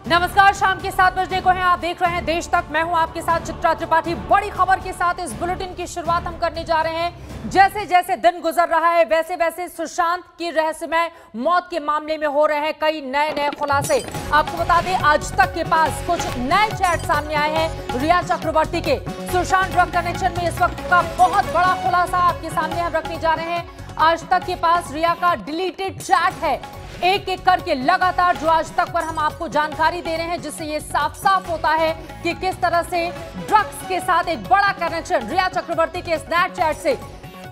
नमस्कार, शाम के 7 बजने को हैं। आप देख रहे हैं देश तक। मैं हूं आपके साथ चित्रा त्रिपाठी। बड़ी खबर के साथ इस बुलेटिन की शुरुआत हम करने जा रहे हैं। जैसे जैसे दिन गुजर रहा है वैसे वैसे सुशांत की रहस्यमय मौत के मामले में हो रहे हैं कई नए खुलासे। आपको बता दें, आज तक के पास कुछ नए चैट सामने आए हैं रिया चक्रवर्ती के। सुशांत ड्रग कनेक्शन में इस वक्त का बहुत बड़ा खुलासा आपके सामने हम रखने जा रहे हैं। आज तक के पास रिया का डिलीटेड चैट है, एक एक करके लगातार जो आज तक पर हम आपको जानकारी दे रहे हैं, जिससे ये साफ साफ होता है कि किस तरह से ड्रग्स के साथ एक बड़ा कनेक्शन रिया चक्रवर्ती के स्नैपचैट से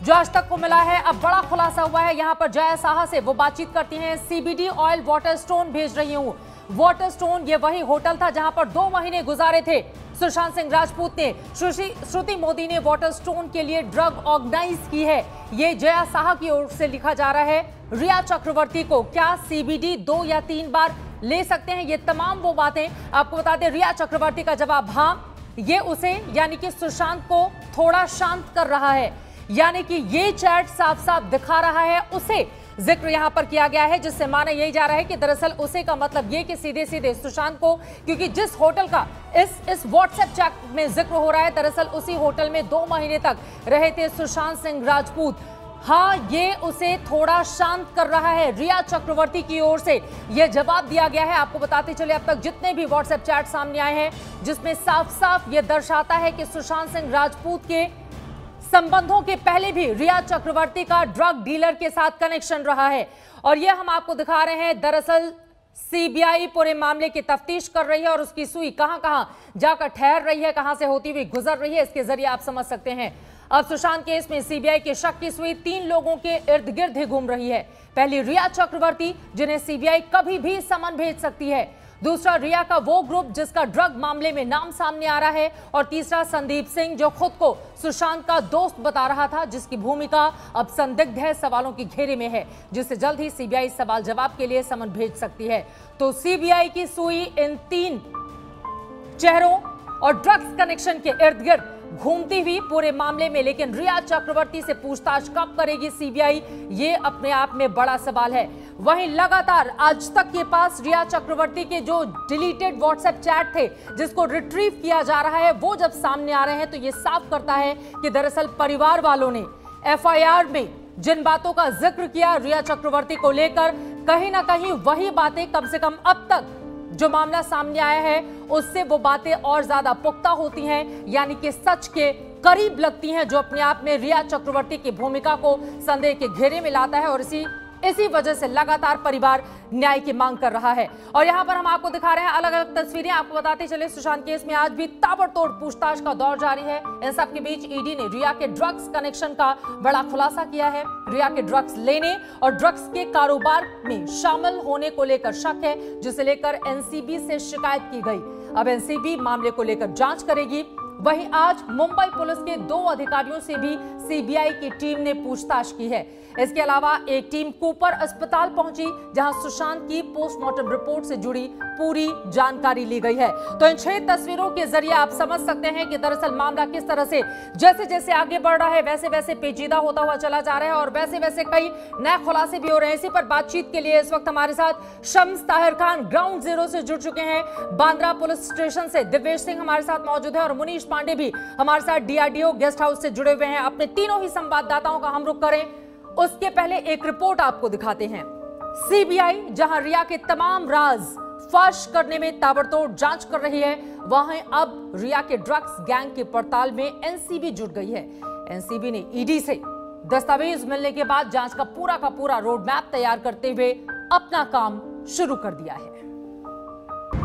जो आज तक को मिला है। अब बड़ा खुलासा हुआ है। यहां पर जया साहा से वो बातचीत करती हैं। CBD ऑयल वाटर स्टोन भेज रही हूं। वाटर स्टोन ये वही होटल था जहां पर 2 महीने गुजारे थे सुशांत सिंह राजपूत ने। श्रुति मोदी ने वाटर स्टोन के लिए ड्रग ऑर्गेनाइज की है। ये जया साहा की ओर से लिखा जा रहा है। रिया चक्रवर्ती को क्या CBD 2 या 3 बार ले सकते हैं? ये तमाम वो बातें आपको बता दें। रिया चक्रवर्ती का जवाब हां, ये उसे यानी कि सुशांत को थोड़ा शांत कर रहा है। यानी कि ये चैट साफ साफ दिखा रहा है उसे जिक्र यहां पर किया गया है, जिससे माना यही जा रहा है कि दरअसल उसे का मतलब ये कि सीधे सीधे सुशांत को, क्योंकि जिस होटल का इस व्हाट्सएप चैट में जिक्र हो रहा है दरअसल उसी होटल में 2 महीने तक रहे थे सुशांत सिंह राजपूत। हाँ, ये उसे थोड़ा शांत कर रहा है। रिया चक्रवर्ती की ओर से यह जवाब दिया गया है। आपको बताते चले, अब तक जितने भी व्हाट्सएप चैट सामने आए हैं जिसमें साफ साफ यह दर्शाता है कि सुशांत सिंह राजपूत के संबंधों के पहले भी रिया चक्रवर्ती का ड्रग डीलर के साथ कनेक्शन रहा है। और यह हम आपको दिखा रहे हैं। दरअसल CBI पूरे मामले की तफ्तीश कर रही है और उसकी सुई कहां-कहां जाकर ठहर रही है, कहां से होती हुई गुजर रही है, इसके जरिए आप समझ सकते हैं। अब सुशांत केस में CBI के शक की सुई 3 लोगों के इर्द गिर्द ही घूम रही है। पहली रिया चक्रवर्ती, जिन्हें CBI कभी भी समन भेज सकती है। दूसरा रिया का वो ग्रुप जिसका ड्रग मामले में नाम सामने आ रहा है। और तीसरा संदीप सिंह, जो खुद को सुशांत का दोस्त बता रहा था, जिसकी भूमिका अब संदिग्ध है, सवालों की घेरे में है, जिससे जल्द ही CBI सवाल जवाब के लिए समन भेज सकती है। तो CBI की सुई इन 3 चेहरों और ड्रग्स कनेक्शन के इर्द गिर्द घूमती हुई पूरे मामले में। लेकिन रिया चक्रवर्ती से पूछताछ कब करेगी CBI, ये अपने आप में बड़ा सवाल है। वहीं लगातार आज तक के पास रिया चक्रवर्ती के जो डिलीटेड व्हाट्सएप चैट थे, जिसको रिट्रीव किया जा रहा है, वो जब सामने आ रहे हैं तो ये साफ करता है कि दरअसल परिवार वालों ने FIR में जिन बातों का जिक्र किया रिया चक्रवर्ती को लेकर, कहीं ना कहीं वही बातें कम से कम अब तक जो मामला सामने आया है उससे वो बातें और ज्यादा पुख्ता होती हैं, यानी कि सच के करीब लगती हैं, जो अपने आप में रिया चक्रवर्ती की भूमिका को संदेह के घेरे में लाता है। और इसी वजह से लगातार परिवार न्याय की मांग कर रहा है। और यहां पर हम आपको दिखा रहे हैं अलग अलग तस्वीरें। आपको बताते चले, सुशांत केस में आज भी ताबड़तोड़ पूछताछ का दौर जारी है। इन सब के बीच ED ने रिया के ड्रग्स कनेक्शन का बड़ा खुलासा किया है। रिया के ड्रग्स लेने और ड्रग्स के कारोबार में शामिल होने को लेकर शक है, जिसे लेकर NCB से शिकायत की गई। अब NCB मामले को लेकर जांच करेगी। वहीं आज मुंबई पुलिस के 2 अधिकारियों से भी CBI की टीम ने पूछताछ की है। इसके अलावा एक टीम कूपर अस्पताल पहुंची, जहां सुशांत की पोस्टमार्टम रिपोर्ट से जुड़ी पूरी जानकारी ली गई है। तो इन 6 तस्वीरों के जरिए आप समझ सकते हैं कि दरअसल मामला किस तरह से जैसे जैसे आगे बढ़ रहा है वैसे वैसे पेचीदा होता हुआ चला जा रहा है और वैसे वैसे कई नए खुलासे भी हो रहे हैं। इसी पर बातचीत के लिए इस वक्त हमारे साथ शम्स ताहिर खान ग्राउंड जीरो से जुड़ चुके हैं। बांद्रा पुलिस स्टेशन से दिव्येश सिंह हमारे साथ मौजूद है और मुनीश पांडे भी हमारे साथ DRDO गेस्ट हाउस से जुड़े हुए हैं। अपने तीनों ही संवाददाताओं का हम रुख करें, उसके पहले एक रिपोर्ट आपको दिखाते हैं। CBI जहां रिया के तमाम राज फाश करने में ताबड़तोड़ जांच कर रही है, वहां अब रिया के ड्रग्स गैंग की पड़ताल में NCB जुट गई है। NCB ने ED से दस्तावेज मिलने के बाद जांच का पूरा रोड मैप तैयार करते हुए अपना काम शुरू कर दिया है।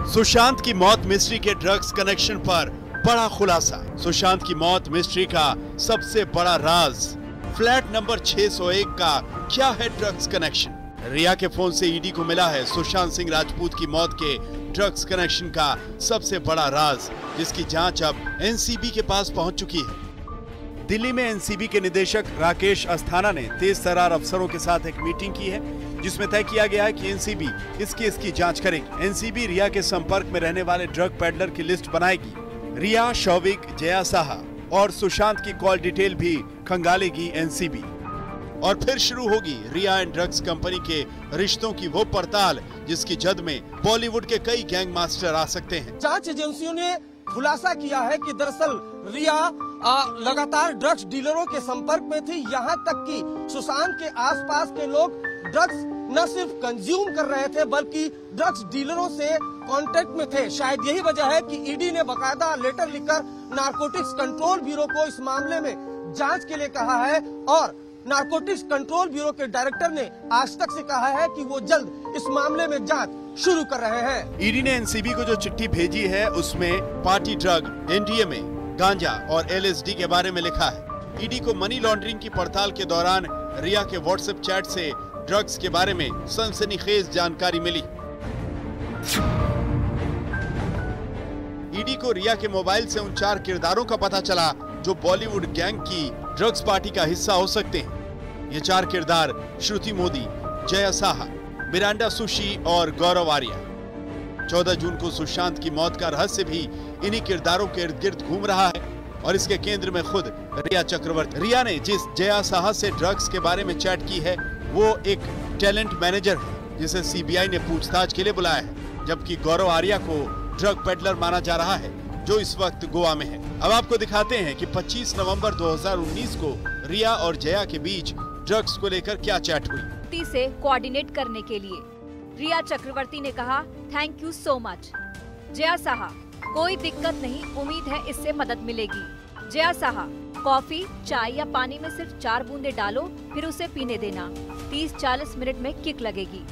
सुशांत की मौत मिस्ट्री के ड्रग्स कनेक्शन पर बड़ा खुलासा। सुशांत की मौत मिस्ट्री का सबसे बड़ा राज। फ्लैट नंबर 601 का क्या है ड्रग्स कनेक्शन? रिया के फोन से ED को मिला है सुशांत सिंह राजपूत की मौत के ड्रग्स कनेक्शन का सबसे बड़ा राज, जिसकी जांच अब NCB के पास पहुंच चुकी है। दिल्ली में NCB के निदेशक राकेश अस्थाना ने तेज तर्रार अफसरों के साथ एक मीटिंग की है, जिसमें तय किया गया है कि NCB इस केस की जांच करेगी। NCB रिया के संपर्क में रहने वाले ड्रग पेडलर की लिस्ट बनाएगी। रिया, शौविक, जया साहा और सुशांत की कॉल डिटेल भी खंगालेगी NCB। और फिर शुरू होगी रिया एंड ड्रग्स कंपनी के रिश्तों की वो पड़ताल जिसकी जद में बॉलीवुड के कई गैंग मास्टर आ सकते हैं। जांच एजेंसियों ने खुलासा किया है कि दरअसल रिया लगातार ड्रग्स डीलरों के संपर्क में थी, यहाँ तक कि सुशांत के आसपास के लोग ड्रग्स न सिर्फ कंज्यूम कर रहे थे बल्कि ड्रग्स डीलरों से कांटेक्ट में थे। शायद यही वजह है कि ईडी ने बकायदा लेटर लिखकर नारकोटिक्स कंट्रोल ब्यूरो को इस मामले में जांच के लिए कहा है और नारकोटिक्स कंट्रोल ब्यूरो के डायरेक्टर ने आज तक से कहा है कि वो जल्द इस मामले में जांच शुरू कर रहे हैं। ईडी ने एनसीबी को जो चिट्ठी भेजी है उसमें पार्टी ड्रग, एनडीएमए, गांजा और एलएसडी के बारे में लिखा है। ईडी को मनी लॉन्ड्रिंग की पड़ताल के दौरान रिया के व्हाट्सएप चैट से ड्रग्स के बारे में सनसनीखेज जानकारी मिली। ईडी को रिया के मोबाइल से उन 4 किरदारों का पता चला जो बॉलीवुड गैंग की ड्रग्स पार्टी का हिस्सा हो सकते हैं। ये 4 किरदार श्रुति मोदी, जया साहा, मिरांडा सुशी और गौरव आर्या। 14 जून को सुशांत की मौत का रहस्य भी इन्हीं किरदारों के इर्द गिर्द घूम रहा है और इसके केंद्र में खुद रिया चक्रवर्ती। रिया ने जिस जया साहा से ड्रग्स के बारे में चैट की है वो एक टैलेंट मैनेजर है जिसे सीबीआई ने पूछताछ के लिए बुलाया है, जबकि गौरव आर्या को ड्रग पेडलर माना जा रहा है जो इस वक्त गोवा में है। अब आपको दिखाते हैं कि 25 नवंबर 2019 को रिया और जया के बीच ड्रग्स को लेकर क्या चैट हुई। से कोऑर्डिनेट करने के लिए रिया चक्रवर्ती ने कहा, thank you so much. Jaya Saha, कोई दिक्कत नहीं, उम्मीद है इससे मदद मिलेगी। जया साहा, कॉफी, चाय या पानी में सिर्फ 4 बूंदे डालो फिर उसे पीने देना, 30-40 मिनट में किक लगेगी।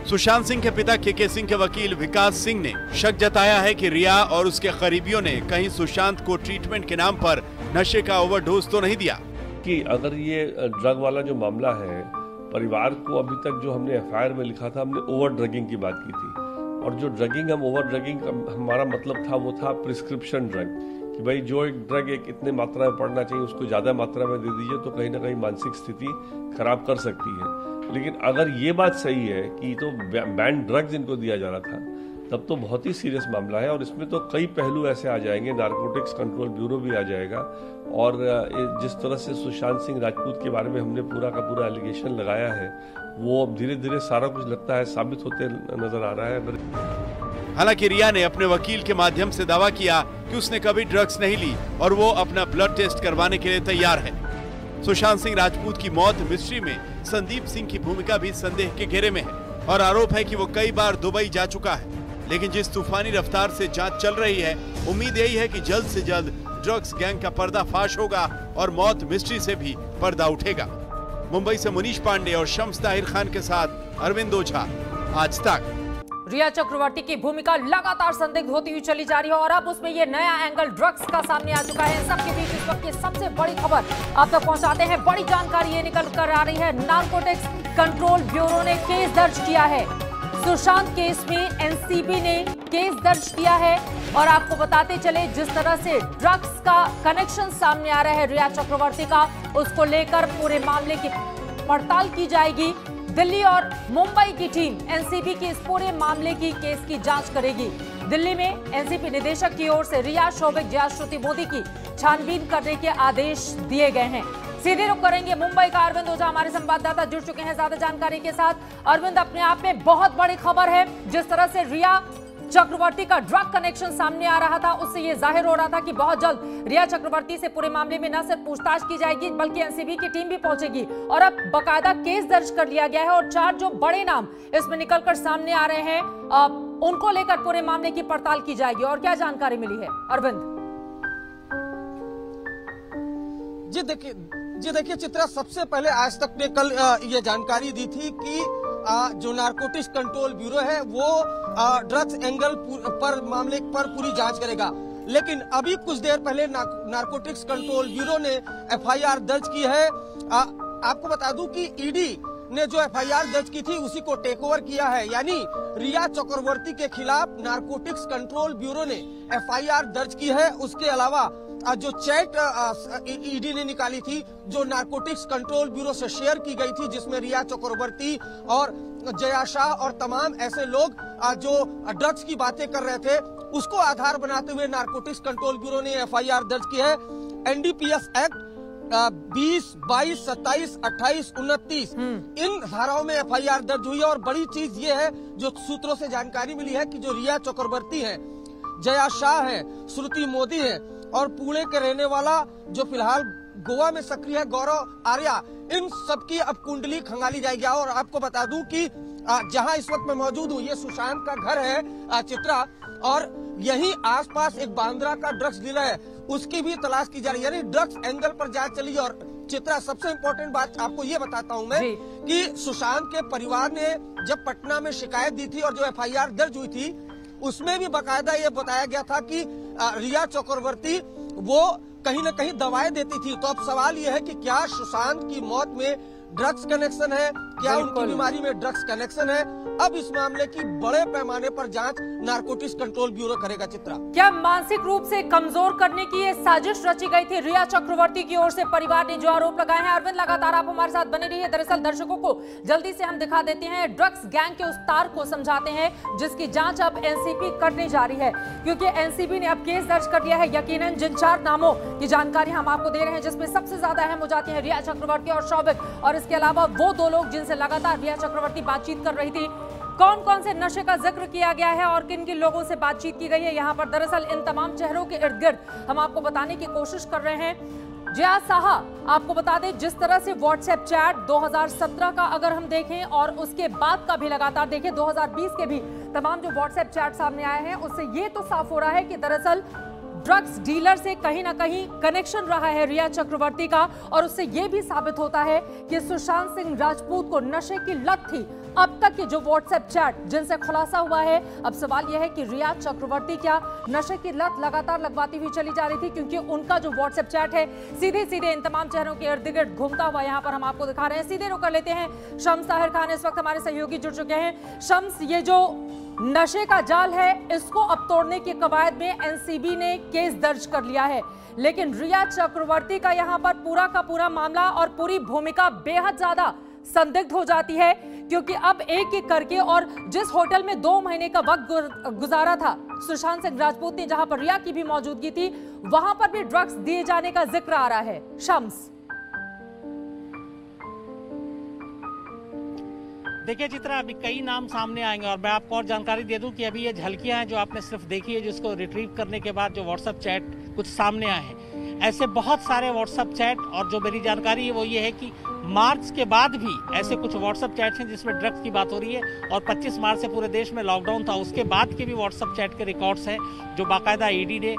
सुशांत सिंह के पिता केके सिंह के वकील विकास सिंह ने शक जताया है कि रिया और उसके करीबियों ने कहीं सुशांत को ट्रीटमेंट के नाम पर नशे का ओवरडोज तो नहीं दिया। कि अगर ये ड्रग वाला जो मामला है, परिवार को अभी तक जो हमने एफआईआर में लिखा था, हमने ओवर ड्रगिंग की बात की थी और जो ड्रगिंग हम ओवर ड्रगिंग का हमारा मतलब था वो था प्रिस्क्रिप्शन ड्रग, कि भाई जो एक ड्रग एक इतने मात्रा में पड़ना चाहिए उसको ज़्यादा मात्रा में दे दीजिए तो कहीं ना कहीं मानसिक स्थिति खराब कर सकती है। लेकिन अगर ये बात सही है कि तो बैन ड्रग्स इनको दिया जा रहा था तब तो बहुत ही सीरियस मामला है और इसमें तो कई पहलू ऐसे आ जाएंगे, नारकोटिक्स कंट्रोल ब्यूरो भी आ जाएगा और जिस तरह से सुशांत सिंह राजपूत के बारे में हमने पूरा का पूरा एलिगेशन लगाया है वो अब धीरे धीरे सारा कुछ लगता है साबित होते नजर आ रहा है। हालांकि रिया ने अपने वकील के माध्यम से दावा किया कि उसने कभी ड्रग्स नहीं ली और वो अपना ब्लड टेस्ट करवाने के लिए तैयार है। सुशांत सिंह राजपूत की मौत मिस्ट्री में संदीप सिंह की भूमिका भी संदेह के घेरे में है और आरोप है कि वो कई बार दुबई जा चुका है। लेकिन जिस तूफानी रफ्तार से जांच चल रही है, उम्मीद यही है कि जल्द से जल्द ड्रग्स गैंग का पर्दाफाश होगा और मौत मिस्ट्री से भी पर्दा उठेगा। मुंबई से मुनीश पांडे और शम्स ताहिर खान के साथ अरविंद ओझा, आज तक। रिया चक्रवर्ती की भूमिका लगातार संदिग्ध होती हुई चली जा रही है और अब उसमें ये नया एंगल ड्रग्स का सामने आ चुका है। सबके बीच इस वक्त की सबसे बड़ी खबर आप तक पहुंचाते हैं। बड़ी जानकारी ये निकल कर आ रही है, नारकोटिक्स कंट्रोल ब्यूरो ने केस दर्ज किया है। सुशांत केस में एनसीबी ने केस दर्ज किया है और आपको बताते चले जिस तरह से ड्रग्स का कनेक्शन सामने आ रहा है रिया चक्रवर्ती का, उसको लेकर पूरे मामले की पड़ताल की जाएगी। दिल्ली और मुंबई की टीम एनसीबी की इस पूरे मामले की केस की जांच करेगी। दिल्ली में एनसीबी निदेशक की ओर से रिया, शोभिक, जया, श्रुति मोदी की छानबीन करने के आदेश दिए गए हैं। सीधे रुख करेंगे मुंबई का। अरविंद ओझा हमारे संवाददाता जुड़ चुके हैं ज्यादा जानकारी के साथ। अरविंद, अपने आप में बहुत बड़ी खबर है। जिस तरह से रिया चक्रवर्ती का ड्रग कनेक्शन सामने आ रहा था उससे ये जाहिर हो रहा था कि बहुत जल्द रिया चक्रवर्ती से पूरे मामले में न सिर्फ पूछताछ की जाएगी बल्कि एनसीबी की टीम भी पहुंचेगी और अब बकायदा केस दर्ज कर लिया गया है और 4 जो बड़े नाम इसमें निकलकर सामने आ रहे हैं उनको लेकर पूरे मामले की पड़ताल की जाएगी। और क्या जानकारी मिली है अरविंद? जी देखिए चित्रा, सबसे पहले आज तक ने कल ये जानकारी दी थी कि जो नारकोटिक्स कंट्रोल ब्यूरो है वो ड्रग्स एंगल पर मामले पर पूरी जांच करेगा, लेकिन अभी कुछ देर पहले नारकोटिक्स कंट्रोल ब्यूरो ने एफआईआर दर्ज की है। आपको बता दूं कि ईडी ने जो एफआईआर दर्ज की थी उसी को टेक ओवर किया है, यानी रिया चक्रवर्ती के खिलाफ नारकोटिक्स कंट्रोल ब्यूरो ने एफआईआर दर्ज की है। उसके अलावा जो चैट ईडी ने निकाली थी जो नारकोटिक्स कंट्रोल ब्यूरो से शेयर की गई थी, जिसमें रिया चक्रवर्ती और जया शाह और तमाम ऐसे लोग जो ड्रग्स की बातें कर रहे थे, उसको आधार बनाते हुए नारकोटिक्स कंट्रोल ब्यूरो ने एफआईआर दर्ज की है। एनडीपीएस एक्ट 20, 22, 27, 28, 29 इन धाराओं में FIR दर्ज हुई है। और बड़ी चीज ये है जो सूत्रों से जानकारी मिली है कि जो रिया चक्रवर्ती है, जया शाह है, श्रुति मोदी है और पुणे के रहने वाला जो फिलहाल गोवा में सक्रिय है गौरव आर्या, इन सबकी अब कुंडली खंगाली जाएगी। और आपको बता दूं कि जहां इस वक्त मैं मौजूद हूं ये सुशांत का घर है चित्रा, और यही आसपास एक बांद्रा का ड्रग्स डीलर है, उसकी भी तलाश की जा रही है। यानी ड्रग्स एंगल पर जांच चली। और चित्रा, सबसे इम्पोर्टेंट बात आपको ये बताता हूं मैं कि सुशांत के परिवार ने जब पटना में शिकायत दी थी और जो FIR दर्ज हुई थी उसमें भी बाकायदा ये बताया गया था कि रिया चक्रवर्ती वो कहीं न कहीं दवाएं देती थी। तो अब सवाल ये है कि क्या सुशांत की मौत में ड्रग्स कनेक्शन है, क्या उनकी बीमारी में ड्रग्स कनेक्शन है? अब इस मामले की बड़े पैमाने पर जांच नारकोटिक्स कंट्रोल ब्यूरो करेगा। चित्रा, क्या मानसिक रूप से कमजोर करने की ये साजिश रची गई थी रिया चक्रवर्ती की ओर से? परिवार ने जो आरोप लगाए हैं। अरविंद, लगातार आप हमारे साथ बने रहिए। दरअसल दर्शकों को जल्दी से हम दिखा देते हैं ड्रग्स गैंग के उस तार को समझाते हैं जिसकी जांच अब एनसीबी करने जा रही है, क्योंकि एनसीबी ने अब केस दर्ज कर लिया है। यकीनन जिन 4 नामों की जानकारी हम आपको दे रहे हैं जिसमें सबसे ज्यादा अहम हो जाती है रिया चक्रवर्ती और शौविक, और इसके अलावा वो 2 लोग जिनसे लगातार रिया चक्रवर्ती बातचीत कर रही थी। कौन कौन से नशे का जिक्र किया गया है और किन किन लोगों से बातचीत की गई है यहाँ पर। दरअसल इन तमाम चेहरों के इर्द गिर्द हम आपको बताने की कोशिश कर रहे हैं। जया साहा, आपको बता दें जिस तरह से व्हाट्सएप चैट 2017 का अगर हम देखें और उसके बाद का भी लगातार देखें 2020 के भी तमाम जो व्हाट्सएप चैट सामने आए हैं, उससे ये तो साफ हो रहा है कि दरअसल ड्रग्स डीलर से कहीं ना कहीं कनेक्शन रहा है रिया चक्रवर्ती का। और उससे यह भी साबित होता है कि सुशांत सिंह राजपूत को नशे की लत थी। अब तक के जो व्हाट्सएप चैट जिनसे खुलासा हुआ है, अब सवाल यह है कि रिया चक्रवर्ती क्या नशे की लत लगातार लगवाती हुई चली जा रही थी, क्योंकि उनका जो व्हाट्सएप चैट है सीधे सीधे इन तमाम चेहरों के इर्द गिर्द घूमता हुआ यहाँ पर हम आपको दिखा रहे हैं। सीधे रुक कर लेते हैं शम्स ताहिर खान, इस वक्त हमारे सहयोगी जुड़ चुके हैं। शम्स, ये जो नशे का जाल है इसको अब तोड़ने की कवायद में एनसीबी ने केस दर्ज कर लिया है, लेकिन रिया चक्रवर्ती का यहाँ पर पूरा का पूरा मामला और पूरी भूमिका बेहद ज्यादा संदिग्ध हो जाती है, क्योंकि अब एक एक करके और जिस होटल में 2 महीने का वक्त गुजारा था सुशांत सिंह राजपूत ने, जहां पर रिया की भी मौजूदगी थी, वहां पर भी ड्रग्स दिए जाने का जिक्र आ रहा है। शम्स, देखिए चित्रा, अभी कई नाम सामने आएंगे और मैं आपको और जानकारी दे दूं कि अभी ये झलकियां हैं जो आपने सिर्फ देखी है, जिसको रिट्रीव करने के बाद जो व्हाट्सएप चैट कुछ सामने आए हैं। ऐसे बहुत सारे व्हाट्सएप चैट, और जो मेरी जानकारी है वो ये है कि मार्च के बाद भी ऐसे कुछ व्हाट्सएप चैट्स हैं जिसमें ड्रग्स की बात हो रही है, और 25 मार्च से पूरे देश में लॉकडाउन था, उसके बाद के भी व्हाट्सएप चैट के रिकॉर्ड्स हैं जो बाकायदा ईडी ने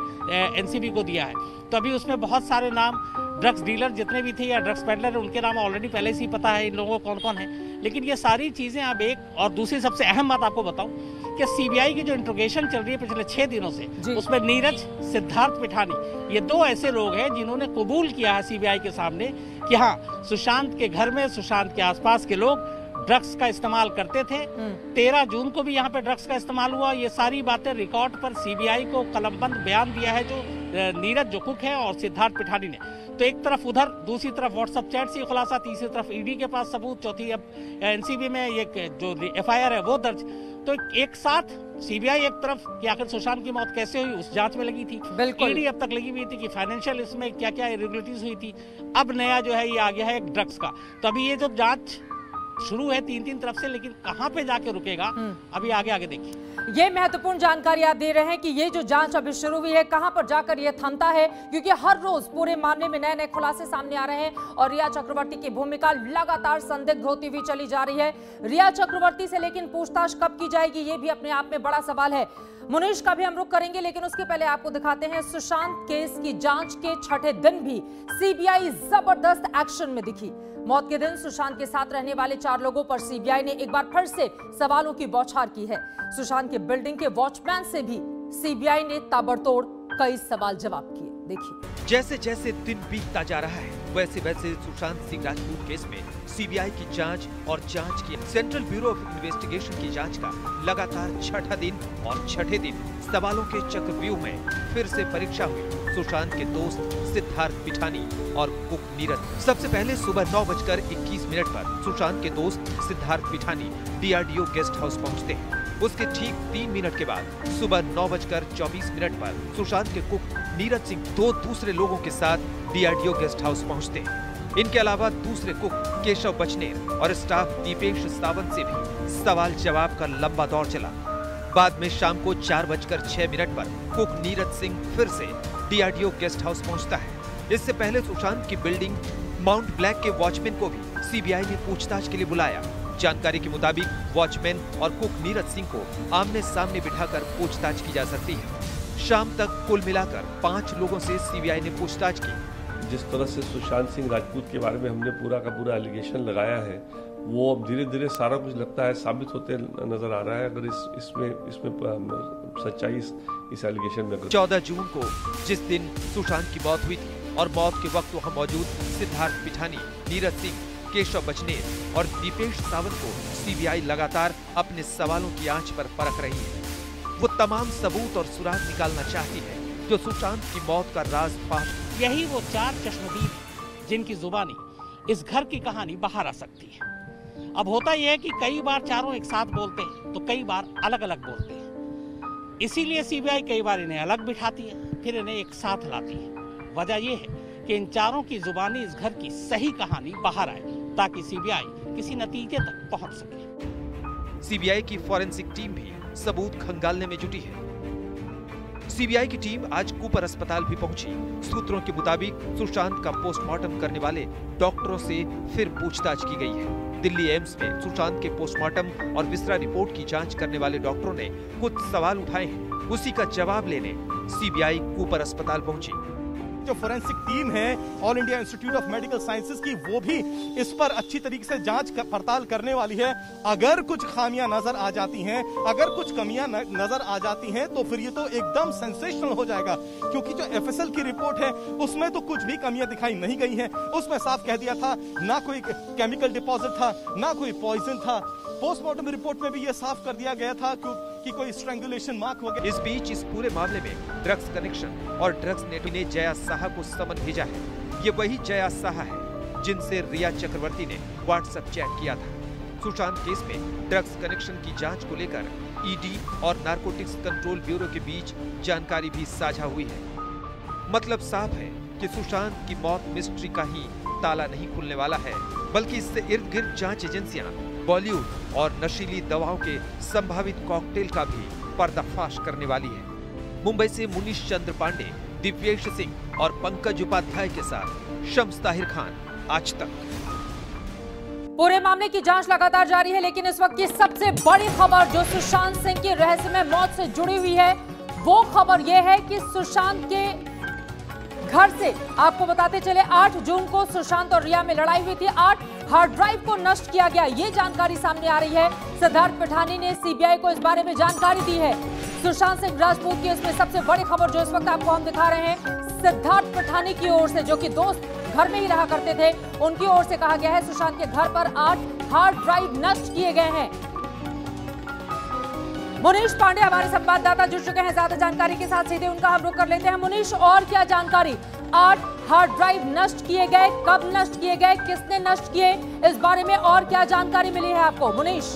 एनसीबी को दिया है। तो अभी उसमें बहुत सारे नाम ड्रग्स डीलर जितने भी थे या ड्रग्स पेडलर, उनके नाम ऑलरेडी पहले से ही पता है इन लोगों को कौन कौन है। लेकिन ये सारी चीज़ें अब एक, और दूसरी सबसे अहम बात आपको बताऊं कि सीबीआई की जो इंट्रोगेशन चल रही है पिछले 6 दिनों से, उसमें नीरज, सिद्धार्थ पिठानी, ये 2 ऐसे लोग हैं जिन्होंने कबूल किया है सीबीआई के सामने कि हाँ, सुशांत के घर में, सुशांत के आसपास के लोग ड्रग्स का इस्तेमाल करते थे। 13 जून को भी यहाँ पे ड्रग्स का इस्तेमाल हुआ। ये सारी बातें रिकॉर्ड पर सीबीआई को कलमबंद बयान दिया है जो नीरज जो कुक है और सिद्धार्थ पिठानी ने। तो एक तरफ उधर, दूसरी तरफ व्हाट्सएप चैट से खुलासा, तीसरी तरफ ईडी के पास सबूत, चौथी अब एनसीबी में ये जो एफआईआर है वो दर्ज। तो एक साथ सीबीआई एक तरफ कि आखिर सुशांत की मौत कैसे हुई उस जांच में लगी थी, ईडी अब तक लगी हुई थी कि फाइनेंशियल इसमें क्या क्या इरेगुलरिटीज हुई थी। अब नया जो है ये आ गया है एक ड्रग्स का। तो अभी ये जो जांच शुरू है 3 तरफ से, लेकिन कहां पे जाके रुकेगा अभी आगे देखिए। ये महत्वपूर्ण जानकारी आप दे रहे हैं कि ये जो जांच अभी शुरू हुई है कहां पर जाकर ये थमता है, क्योंकि हर रोज पूरे मामले में नए नए खुलासे सामने आ रहे हैं और रिया चक्रवर्ती की भूमिका लगातार संदिग्ध होती हुई चली जा रही है। रिया चक्रवर्ती से लेकिन पूछताछ कब की जाएगी, ये भी अपने आप में बड़ा सवाल है। मुनीश का भी हम रुख करेंगे, लेकिन उसके पहले आपको दिखाते हैं सुशांत केस की जांच के 6ठे दिन भी सीबीआई जबरदस्त एक्शन में दिखी। मौत के दिन सुशांत के साथ रहने वाले 4 लोगों पर सीबीआई ने एक बार फिर से सवालों की बौछार की है। सुशांत के बिल्डिंग के वॉचमैन से भी सीबीआई ने ताबड़तोड़ कई सवाल जवाब किए। देखिए, जैसे जैसे दिन बीतता जा रहा है वैसे वैसे सुशांत सिंह राजपूत केस में सीबीआई की जांच और जांच की सेंट्रल ब्यूरो ऑफ इन्वेस्टिगेशन की जांच का लगातार 6ठा दिन और 6ठे दिन सवालों के चक्रव्यूह में फिर से परीक्षा हुई सुशांत के दोस्त सिद्धार्थ पिठानी और कुक नीरज। सबसे पहले सुबह 9:21 पर सुशांत के दोस्त Siddharth Pithani DRDO guest house पहुंचते हैं। उसके ठीक 3 मिनट के बाद सुबह 9:24 पर सुशांत के कुक नीरज सिंह 2 दूसरे लोगों के साथ डीआरडीओ गेस्ट हाउस पहुंचते हैं। इनके अलावा दूसरे कुक केशव बचनेर और स्टाफ दीपेश सावंत से भी सवाल जवाब का लंबा दौर चला। बाद में शाम को 4:06 पर कुक नीरज सिंह फिर से डीआरडीओ गेस्ट हाउस पहुंचता है। इससे पहले सुशांत की बिल्डिंग माउंट ब्लैक के वॉचमैन को भी सीबीआई ने पूछताछ के लिए बुलाया। जानकारी के मुताबिक वॉचमैन और कुक नीरज सिंह को आमने सामने बिठाकर पूछताछ की जा सकती है। शाम तक कुल मिलाकर 5 लोगों से सीबीआई ने पूछताछ की। जिस तरह से सुशांत सिंह राजपूत के बारे में हमने पूरा का पूरा एलिगेशन लगाया है, वो अब धीरे धीरे सारा कुछ लगता है साबित होते नजर आ रहा है। अगर इसमें सच्चाई इस एलिगेशन में 14 जून को जिस दिन सुशांत की मौत हुई थी और मौत के वक्त वहां मौजूद सिद्धार्थ पिठानी, नीरज सिंह, केशव बचनेर और दीपेश सावंत को सीबीआई लगातार अपने सवालों की आंच पर परख रही है। वो तमाम सबूत और सुराग निकालना चाहती है जो सुशांत की मौत का राज फाश। यही वो 4 चश्मदीद जिनकी जुबानी इस घर की कहानी बाहर आ सकती है। अब होता यह है कि कई बार चारों एक साथ बोलते हैं तो कई बार अलग अलग बोलते हैं। इसीलिए सीबीआई कई बार इन्हें अलग बिठाती है, फिर इन्हें एक साथ लाती है। वजह यह है कि इन चारों की जुबानी इस घर की सही कहानी बाहर आए ताकि सीबीआई किसी नतीजे तक पहुंच सके। सीबीआई की फॉरेंसिक टीम भी सबूत खंगालने में जुटी है। सीबीआई की टीम आज कूपर अस्पताल भी पहुंची। सूत्रों के मुताबिक सुशांत का पोस्टमार्टम करने वाले डॉक्टरों से फिर पूछताछ की गई है। दिल्ली एम्स में सुशांत के पोस्टमार्टम और विसरा रिपोर्ट की जांच करने वाले डॉक्टरों ने कुछ सवाल उठाए हैं। उसी का जवाब लेने सीबीआई कूपर अस्पताल पहुंची। जो फोरेंसिक टीम है all India institute of medical sciences की, वो भी इस पर अच्छी तरीके से जांच पड़ताल करने वाली है। अगर कुछ खामियां नजर आ जाती हैं, अगर कुछ कमियां नजर आ जाती हैं तो फिर ये तो एकदम सेंसेशनल हो जाएगा, क्योंकि जो एफएसएल की रिपोर्ट है उसमें तो कुछ भी कमियां दिखाई नहीं गई हैं। उसमें साफ कह दिया था ना कोई केमिकल डिपॉजिट था, ना कोई पॉइजन था। पोस्टमार्टम रिपोर्ट में भी ये साफ कर दिया गया था कि कोई स्ट्रैंगुलेशन मार्क हो गया। इस बीच इस पूरे मामले में ड्रग्स कनेक्शन और ड्रग्स नेटवर्क ने जया साहा को समन भेजा है। ये वही जया साहा है जिनसे रिया चक्रवर्ती ने व्हाट्सएप चैट किया था। सुशांत केस में ड्रग्स कनेक्शन की जांच को लेकर ईडी और नारकोटिक्स कंट्रोल ब्यूरो के बीच जानकारी भी साझा हुई है। मतलब साफ है कि सुशांत की मौत मिस्ट्री का ही ताला नहीं खुलने वाला है, बल्कि इससे इर्द गिर्द जांच एजेंसियां बॉलीवुड और नशीली दवाओं के संभावित कॉकटेल का भी पर्दाफाश करने वाली है। मुंबई से मुनीश चंद्र पांडे, दिव्येश सिंह और पंकज उपाध्याय के साथ शम्स ताहिर खान, आज तक। पूरे मामले की जांच लगातार जारी है, लेकिन इस वक्त की सबसे बड़ी खबर जो सुशांत सिंह की रहस्यमय मौत से जुड़ी हुई है, वो खबर यह है कि सुशांत के घर से, आपको बताते चले 8 जून को सुशांत और रिया में लड़ाई हुई थी। 8 हार्ड ड्राइव को नष्ट किया गया, ये जानकारी सामने आ रही है। सिद्धार्थ पिठानी ने सीबीआई को इस बारे में जानकारी दी है। सुशांत सिंह राजपूत की इसमें सबसे बड़ी खबर जो इस वक्त आपको हम दिखा रहे हैं, सिद्धार्थ पिठानी की ओर से, जो कि दोस्त घर में ही रहा करते थे, उनकी ओर से कहा गया है सुशांत के घर पर 8 हार्ड ड्राइव नष्ट किए गए हैं। मुनीश पांडे हमारे संवाददाता जुड़ चुके हैं ज्यादा जानकारी के साथ, सीधे उनका हम रुख कर लेते हैं। मुनीश, और क्या जानकारी? 8 हार्ड ड्राइव नष्ट किए गए, कब नष्ट किए गए, किसने नष्ट किए, इस बारे में और क्या जानकारी मिली है आपको मुनीश?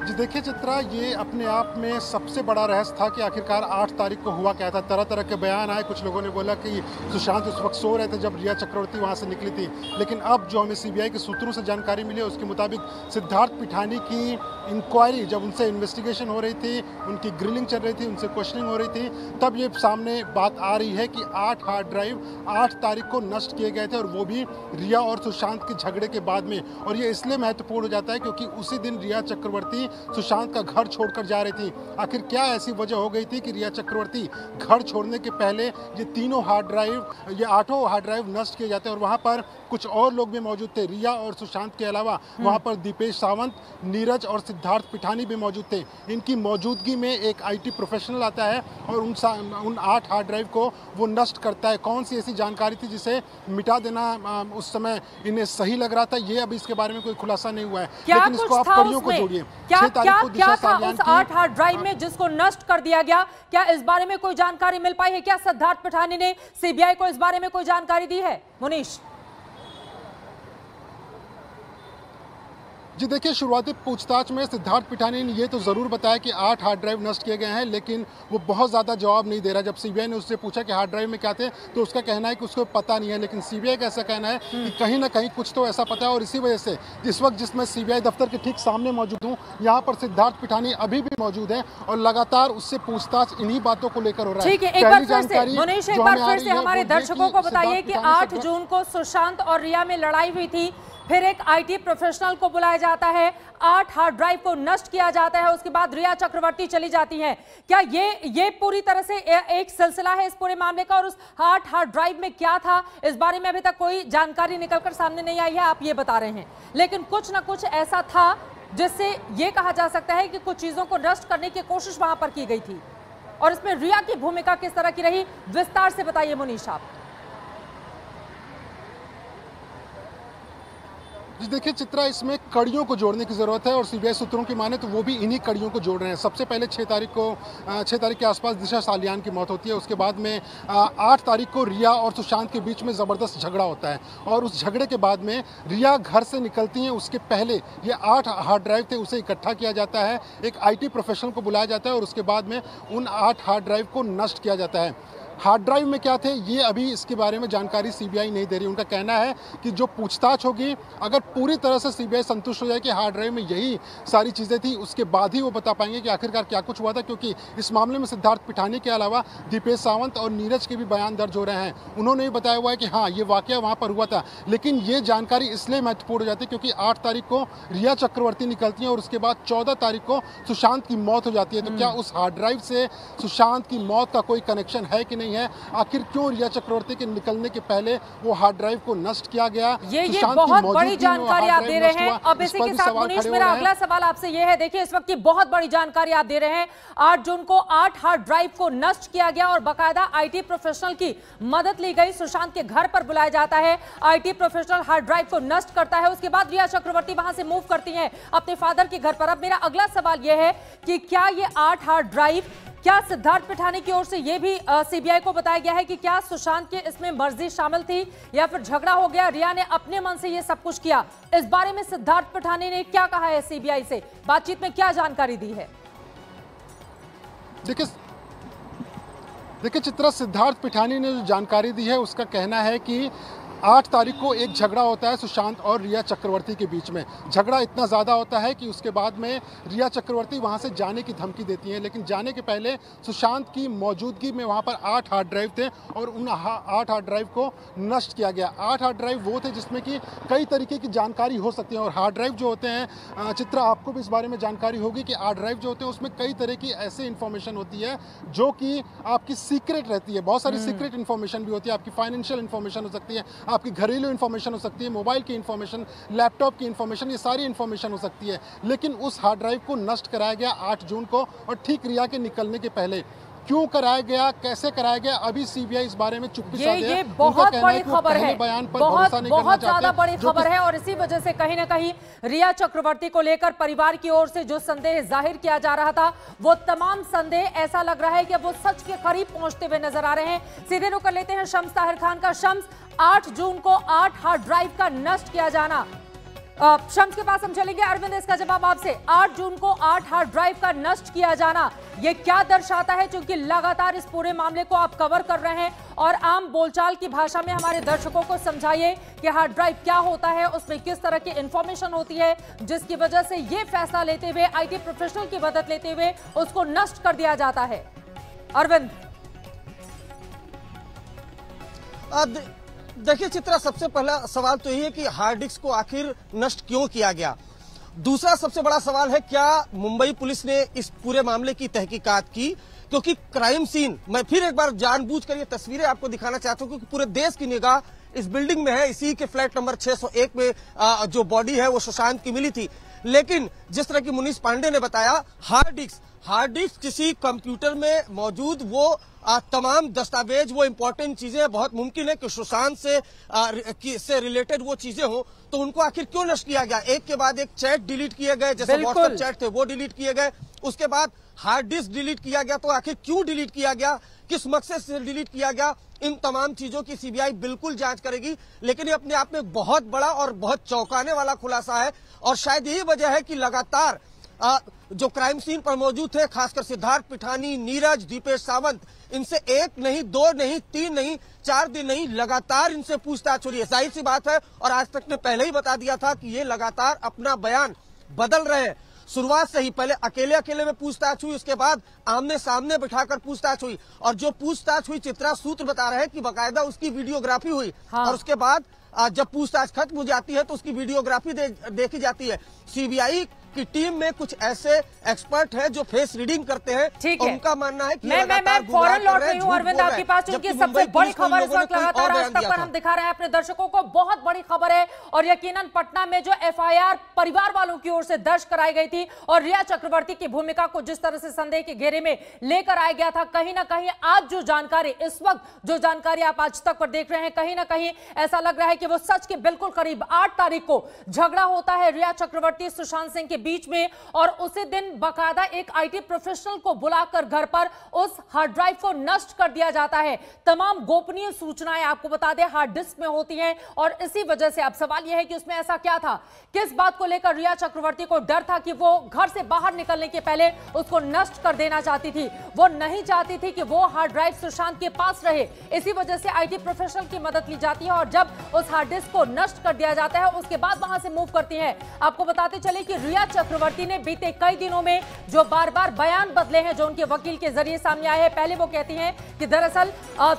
जी देखिए चित्रा, ये अपने आप में सबसे बड़ा रहस्य था कि आखिरकार 8 तारीख को हुआ क्या था। तरह तरह के बयान आए, कुछ लोगों ने बोला कि सुशांत उस वक्त सो रहे थे जब रिया चक्रवर्ती वहां से निकली थी, लेकिन अब जो हमें सीबीआई के सूत्रों से जानकारी मिली है उसके मुताबिक सिद्धार्थ पिठानी की इंक्वायरी, जब उनसे इन्वेस्टिगेशन हो रही थी, उनकी ग्रिलिंग चल रही थी, उनसे क्वेश्चनिंग हो रही थी, तब ये सामने बात आ रही है कि 8 हार्ड ड्राइव 8 तारीख को नष्ट किए गए थे, और वो भी रिया और सुशांत के झगड़े के बाद में। और ये इसलिए महत्वपूर्ण हो जाता है क्योंकि उसी दिन रिया चक्रवर्ती सुशांत का घर छोड़कर जा रही थी। आखिर क्या ऐसी वजह हो गई थी कि रिया चक्रवर्ती घर छोड़ने के पहले ये तीनों हार्ड ड्राइव, ये 8 हार्ड ड्राइव नष्ट किए जाते हैं? और वहाँ पर कुछ और लोग भी मौजूद थे, रिया और सुशांत के अलावा वहाँ पर दीपेश सावंत, नीरज और सिद्धार्थ पिठानी भी मौजूद थे। इनकी मौजूदगी में एक IT प्रोफेशनल आता है और उन 8 हार्ड ड्राइव को वो नष्ट करता है। कौन सी ऐसी जानकारी थी जिसे मिटा देना उस समय इन्हें सही लग रहा था, ये अभी इसके बारे में कोई खुलासा नहीं हुआ है, लेकिन इसको आप कड़ियों को जोड़िए। 6 तारीख को क्या था उस 8 हार्ड ड्राइव में जिसको नष्ट कर दिया गया? क्या इस बारे में कोई जानकारी मिल पाई है? क्या सिद्धार्थ पिठानी ने सीबीआई को इस बारे में कोई जानकारी दी है मुनीश? जी देखिए, शुरुआती पूछताछ में सिद्धार्थ पिठानी ने ये तो ज़रूर बताया कि 8 हार्ड ड्राइव नष्ट किए गए हैं, लेकिन वो बहुत ज़्यादा जवाब नहीं दे रहा। जब सीबीआई ने उससे पूछा कि हार्ड ड्राइव में क्या थे, तो उसका कहना है कि उसको पता नहीं है, लेकिन सीबीआई का ऐसा कहना है कि कहीं ना कहीं कुछ तो ऐसा पता है। और इसी वजह से जिस वक्त जिसमें सीबीआई दफ्तर के ठीक सामने मौजूद हूँ, यहाँ पर सिद्धार्थ पिठानी अभी भी मौजूद है और लगातार उससे पूछताछ इन्हीं बातों को लेकर हो रहा है। ठीक है, एक बार फिर से मुनीश, एक बार फिर से हमारे दर्शकों को बताइए कि 8 जून को सुशांत और रिया में लड़ाई हुई थी, फिर एक आईटी प्रोफेशनल को बुलाया जाता है, 8 हार्ड ड्राइव को नष्ट किया जाता है, उसके बाद रिया चक्रवर्ती चली जाती हैं। क्या ये पूरी तरह से एक सिलसिला है इस पूरे मामले का? और उस 8 हार्ड ड्राइव में क्या था, इस बारे में अभी तक कोई जानकारी निकलकर सामने नहीं आई है, आप ये बता रहे हैं, लेकिन कुछ ना कुछ ऐसा था जिससे ये कहा जा सकता है कि कुछ चीजों को नष्ट करने की कोशिश वहां पर की गई थी। और इसमें रिया की भूमिका किस तरह की रही, विस्तार से बताइए मुनीश आप। जी देखिए चित्रा, इसमें कड़ियों को जोड़ने की ज़रूरत है और सीबीआई सूत्रों की माने तो वो भी इन्हीं कड़ियों को जोड़ रहे हैं। सबसे पहले 6 तारीख के आसपास दिशा सालियान की मौत होती है। उसके बाद में 8 तारीख को रिया और सुशांत के बीच में ज़बरदस्त झगड़ा होता है और उस झगड़े के बाद में रिया घर से निकलती हैं। उसके पहले ये 8 हार्ड ड्राइव थे, उसे इकट्ठा किया जाता है, एक IT प्रोफेशनल को बुलाया जाता है और उसके बाद में उन 8 हार्ड ड्राइव को नष्ट किया जाता है। हार्ड ड्राइव में क्या थे, ये अभी इसके बारे में जानकारी सीबीआई नहीं दे रही। उनका कहना है कि जो पूछताछ होगी, अगर पूरी तरह से सीबीआई संतुष्ट हो जाए कि हार्ड ड्राइव में यही सारी चीज़ें थी, उसके बाद ही वो बता पाएंगे कि आखिरकार क्या कुछ हुआ था। क्योंकि इस मामले में सिद्धार्थ पिठानी के अलावा दीपेश सावंत और नीरज के भी बयान दर्ज हो रहे हैं। उन्होंने भी बताया हुआ है कि हाँ, ये वाकया वहाँ पर हुआ था, लेकिन ये जानकारी इसलिए महत्वपूर्ण हो जाती है क्योंकि 8 तारीख को रिया चक्रवर्ती निकलती है और उसके बाद 14 तारीख को सुशांत की मौत हो जाती है। तो क्या उस हार्ड ड्राइव से सुशांत की मौत का कोई कनेक्शन है कि नहीं है? आखिर क्यों रिया चक्रवर्ती के निकलने के पहले वो हार्ड ड्राइव को नष्ट किया गया? ये बहुत बड़ी जानकारी आप दे रहे हैं। अब इसी के साथ मुनीश, मेरा अगला सवाल आपसे ये है, देखिए इस वक्त की बहुत बड़ी जानकारी आप दे रहे हैं। 8 जून को 8 हार्ड ड्राइव को नष्ट किया गया और बाकायदा IT प्रोफेशनल की मदद ली गई। सुशांत के घर पर बुलाया जाता है, IT प्रोफेशनल हार्ड ड्राइव को नष्ट करता है, उसके बाद रिया चक्रवर्ती वहां से मूव करती हैं अपने फादर के घर पर। अब मेरा अगला सवाल यह है कि क्या ये 8 हार्ड ड्राइव, क्या सिद्धार्थ पिठानी की ओर से यह भी सीबीआई को बताया गया है कि क्या सुशांत के इसमें मर्जी शामिल थी या फिर झगड़ा हो गया, रिया ने अपने मन से यह सब कुछ किया? इस बारे में सिद्धार्थ पिठानी ने क्या कहा है सीबीआई से, बातचीत में क्या जानकारी दी है? देखिए चित्रा, सिद्धार्थ पिठानी ने जो जानकारी दी है उसका कहना है कि 8 तारीख को एक झगड़ा होता है सुशांत और रिया चक्रवर्ती के बीच में। झगड़ा इतना ज़्यादा होता है कि उसके बाद में रिया चक्रवर्ती वहां से जाने की धमकी देती हैं, लेकिन जाने के पहले सुशांत की मौजूदगी में वहां पर 8 हार्ड ड्राइव थे और उन 8 हार्ड ड्राइव को नष्ट किया गया। 8 हार्ड ड्राइव वो थे जिसमें कि कई तरीके की जानकारी हो सकती है और हार्ड ड्राइव जो होते हैं, चित्रा आपको भी इस बारे में जानकारी होगी कि हार्ड ड्राइव जो होते हैं उसमें कई तरह की ऐसे इन्फॉर्मेशन होती है जो कि आपकी सीक्रेट रहती है। बहुत सारी सीक्रेट इन्फॉर्मेशन भी होती है, आपकी फाइनेंशियल इन्फॉर्मेशन हो सकती है, आपकी घरेलू इन्फॉर्मेशन हो सकती है, मोबाइल की इन्फॉर्मेशन, लैपटॉप की इन्फॉर्मेशन, ये सारी इन्फॉर्मेशन हो सकती है। लेकिन उस हार्ड ड्राइव को नष्ट कराया गया 8 जून को और ठीक रिया के निकलने के पहले। क्यों कराया गया, कैसे कराया गया, अभी सीबीआई इस बारे में चुप्पी साध है। ये बहुत बड़ी खबर है, बहुत ज्यादा बड़ी खबर है और इसी वजह से कहीं ना कहीं रिया चक्रवर्ती को लेकर परिवार की ओर से जो संदेह जाहिर किया जा रहा था, वो तमाम संदेह ऐसा लग रहा है कि वो सच के करीब पहुंचते हुए नजर आ रहे हैं। सीधे रुक कर लेते हैं शम्स ताहिर खान का। शम्स, 8 जून को 8 हार्ड ड्राइव का नष्ट किया जाना, शम्स के पास हम चलेंगे। अरविंद, इसका जवाब आपसे। 8 जून को 8 हार्ड ड्राइव का नष्ट किया जाना, ये क्या दर्शाता है? क्योंकि लगातार इस पूरे मामले को आप कवर कर रहे हैं और आम बोलचाल की भाषा में हमारे दर्शकों को समझाइए कि हार्ड ड्राइव क्या होता है, उसमें किस तरह की इंफॉर्मेशन होती है जिसकी वजह से ये फैसला लेते हुए, IT प्रोफेशनल की मदद लेते हुए उसको नष्ट कर दिया जाता है। अरविंद, देखिए चित्रा, सबसे पहला सवाल तो यही है कि हार्ड डिस्क को आखिर नष्ट क्यों किया गया। दूसरा सबसे बड़ा सवाल है, क्या मुंबई पुलिस ने इस पूरे मामले की तहकीकात की? क्योंकि क्राइम सीन, मैं फिर एक बार जानबूझकर ये तस्वीरें आपको दिखाना चाहता हूं क्योंकि पूरे देश की निगाह इस बिल्डिंग में है। इसी के फ्लैट नंबर 601 में जो बॉडी है वो सुशांत की मिली थी। लेकिन जिस तरह की मुनीश पांडे ने बताया, हार्ड डिस्क किसी कंप्यूटर में मौजूद वो तमाम दस्तावेज, वो इंपॉर्टेंट चीजें, बहुत मुमकिन है कि सुशांत से रिलेटेड वो चीजें हो, तो उनको आखिर क्यों नष्ट किया गया? एक के बाद एक चैट डिलीट किए गए, जैसे व्हाट्सएप चैट थे वो डिलीट किए गए। उसके बाद हार्ड डिस्क डिलीट किया गया तो आखिर क्यों डिलीट किया गया, किस मकसद से डिलीट किया गया, इन तमाम चीजों की सीबीआई बिल्कुल जांच करेगी। लेकिन ये अपने आप में बहुत बड़ा और बहुत चौंकाने वाला खुलासा है और शायद यही वजह है कि लगातार जो क्राइम सीन पर मौजूद थे, खासकर सिद्धार्थ पिठानी, नीरज, दीपेश सावंत, इनसे 1 नहीं 2 नहीं 3 नहीं 4 दिन नहीं लगातार इनसे पूछताछ हो रही है। जाहिर सी बात है और आज तक ने पहले ही बता दिया था कि ये लगातार अपना बयान बदल रहे हैं। शुरुआत से ही पहले अकेले अकेले में पूछताछ हुई, उसके बाद आमने सामने बिठाकर पूछताछ हुई और जो पूछताछ हुई चित्रा सूत्र बता रहे हैं कि बाकायदा उसकी वीडियोग्राफी हुई। हाँ। और उसके बाद जब पूछताछ खत्म हो जाती है तो उसकी वीडियोग्राफी देखी जाती है। सीबीआई की टीम में कुछ ऐसे एक्सपर्ट हैं जो फेस रीडिंग करते हैं। ठीक है, उनका मानना है कि मैं फौरन लौट रही हूँ अरविंद आपके पास, क्योंकि सबसे बड़ी खबर इस वक्त लगातार आज तक पर हम दिखा रहे हैं अपने दर्शकों को। बहुत बड़ी खबर है और यकीनन पटना में जो एफआईआर परिवार वालों की ओर से दर्ज कराई गई थी और रिया चक्रवर्ती की भूमिका को जिस तरह से संदेह के घेरे में लेकर आया गया था, कहीं ना कहीं आज जो जानकारी, इस वक्त जो जानकारी आप आज तक पर देख रहे हैं, कहीं ना कहीं ऐसा लग रहा है कि वो सच के बिल्कुल करीब। 8 तारीख को झगड़ा होता है रिया चक्रवर्ती सुशांत सिंह के बीच में और उसी दिन बाकायदा एक आईटी प्रोफेशनल को बुलाकर घर पर उस हार्ड ड्राइव को नष्ट कर दिया जाता है। तमाम गोपनीय सूचनाएं आपको बता दें हार्ड डिस्क में होती हैं और इसी वजह से अब सवाल यह है कि उसमें ऐसा क्या था, किस बात को लेकर रिया चक्रवर्ती को डर था कि वो घर से बाहर निकलने के पहले उसको नष्ट कर देना चाहती थी। वो नहीं चाहती थी कि वो हार्ड ड्राइव सुशांत के पास रहे, इसी वजह से आईटी प्रोफेशनल की मदद ली जाती है और जब उस हार्ड डिस्क को नष्ट कर दिया जाता है उसके बाद वहां से मूव करती है। आपको बताते चले कि रिया चक्रवर्ती ने बीते कई दिनों में जो बार-बार बयान बदले हैं, जो उनके वकील के जरिए सामने आए हैं। पहले वो कहती हैं कि दरअसल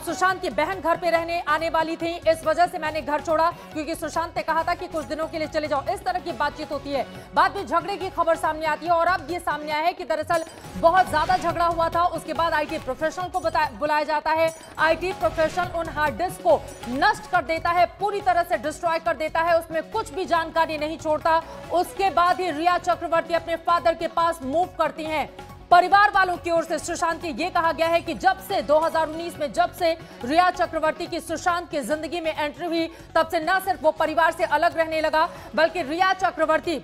सुशांत की बहन घर पे रहने आने वाली थी, इस वजह से मैंने घर छोड़ा क्योंकि सुशांत ने कहा था कि कुछ दिनों के लिए चले जाओ। इस तरह की बातचीत होती है। बाद में झगड़े की खबर सामने आती है और अब ये सामने आया है कि दरअसल बहुत ज्यादा झगड़ा हुआ था। उसके बाद आईटी प्रोफेशनल को बुलाया जाता है। आईटी प्रोफेशनल उन हार्ड डिस्क को नष्ट कर देता है, पूरी तरह से डिस्ट्रॉय कर देता है, उसमें कुछ भी जानकारी नहीं छोड़ता। उसके बाद ही रिया चक्रवर्ती अपने फादर के पास मूव करती हैं। परिवार वालों की ओर से सुशांत की यह कहा गया है कि जब से 2019 में जब से रिया चक्रवर्ती की सुशांत की जिंदगी में एंट्री हुई, तब से न सिर्फ वो परिवार से अलग रहने लगा बल्कि रिया चक्रवर्ती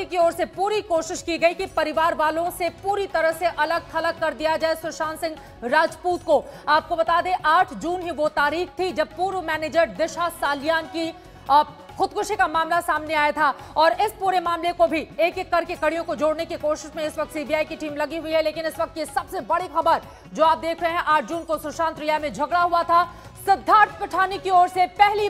की ओर से पूरी कोशिश की गई कि परिवार वालों से पूरी तरह से अलग थलग कर दिया जाए सुशांत सिंह राजपूत को। आपको बता दें 8 जून ही वो तारीख थी जब पूर्व मैनेजर दिशा सालियान की खुदकुशी का मामला सामने आया था और इस पूरे मामले को भी एक एक करके कड़ियों को जोड़ने की कोशिश में इस वक्त सीबीआई की टीम लगी हुई है। लेकिन इस वक्त की सबसे बड़ी खबर जो आप देख रहे हैं, 8 जून को सुशांत रिया में झगड़ा हुआ था। सिद्धार्थ पिठानी की ओर से पहली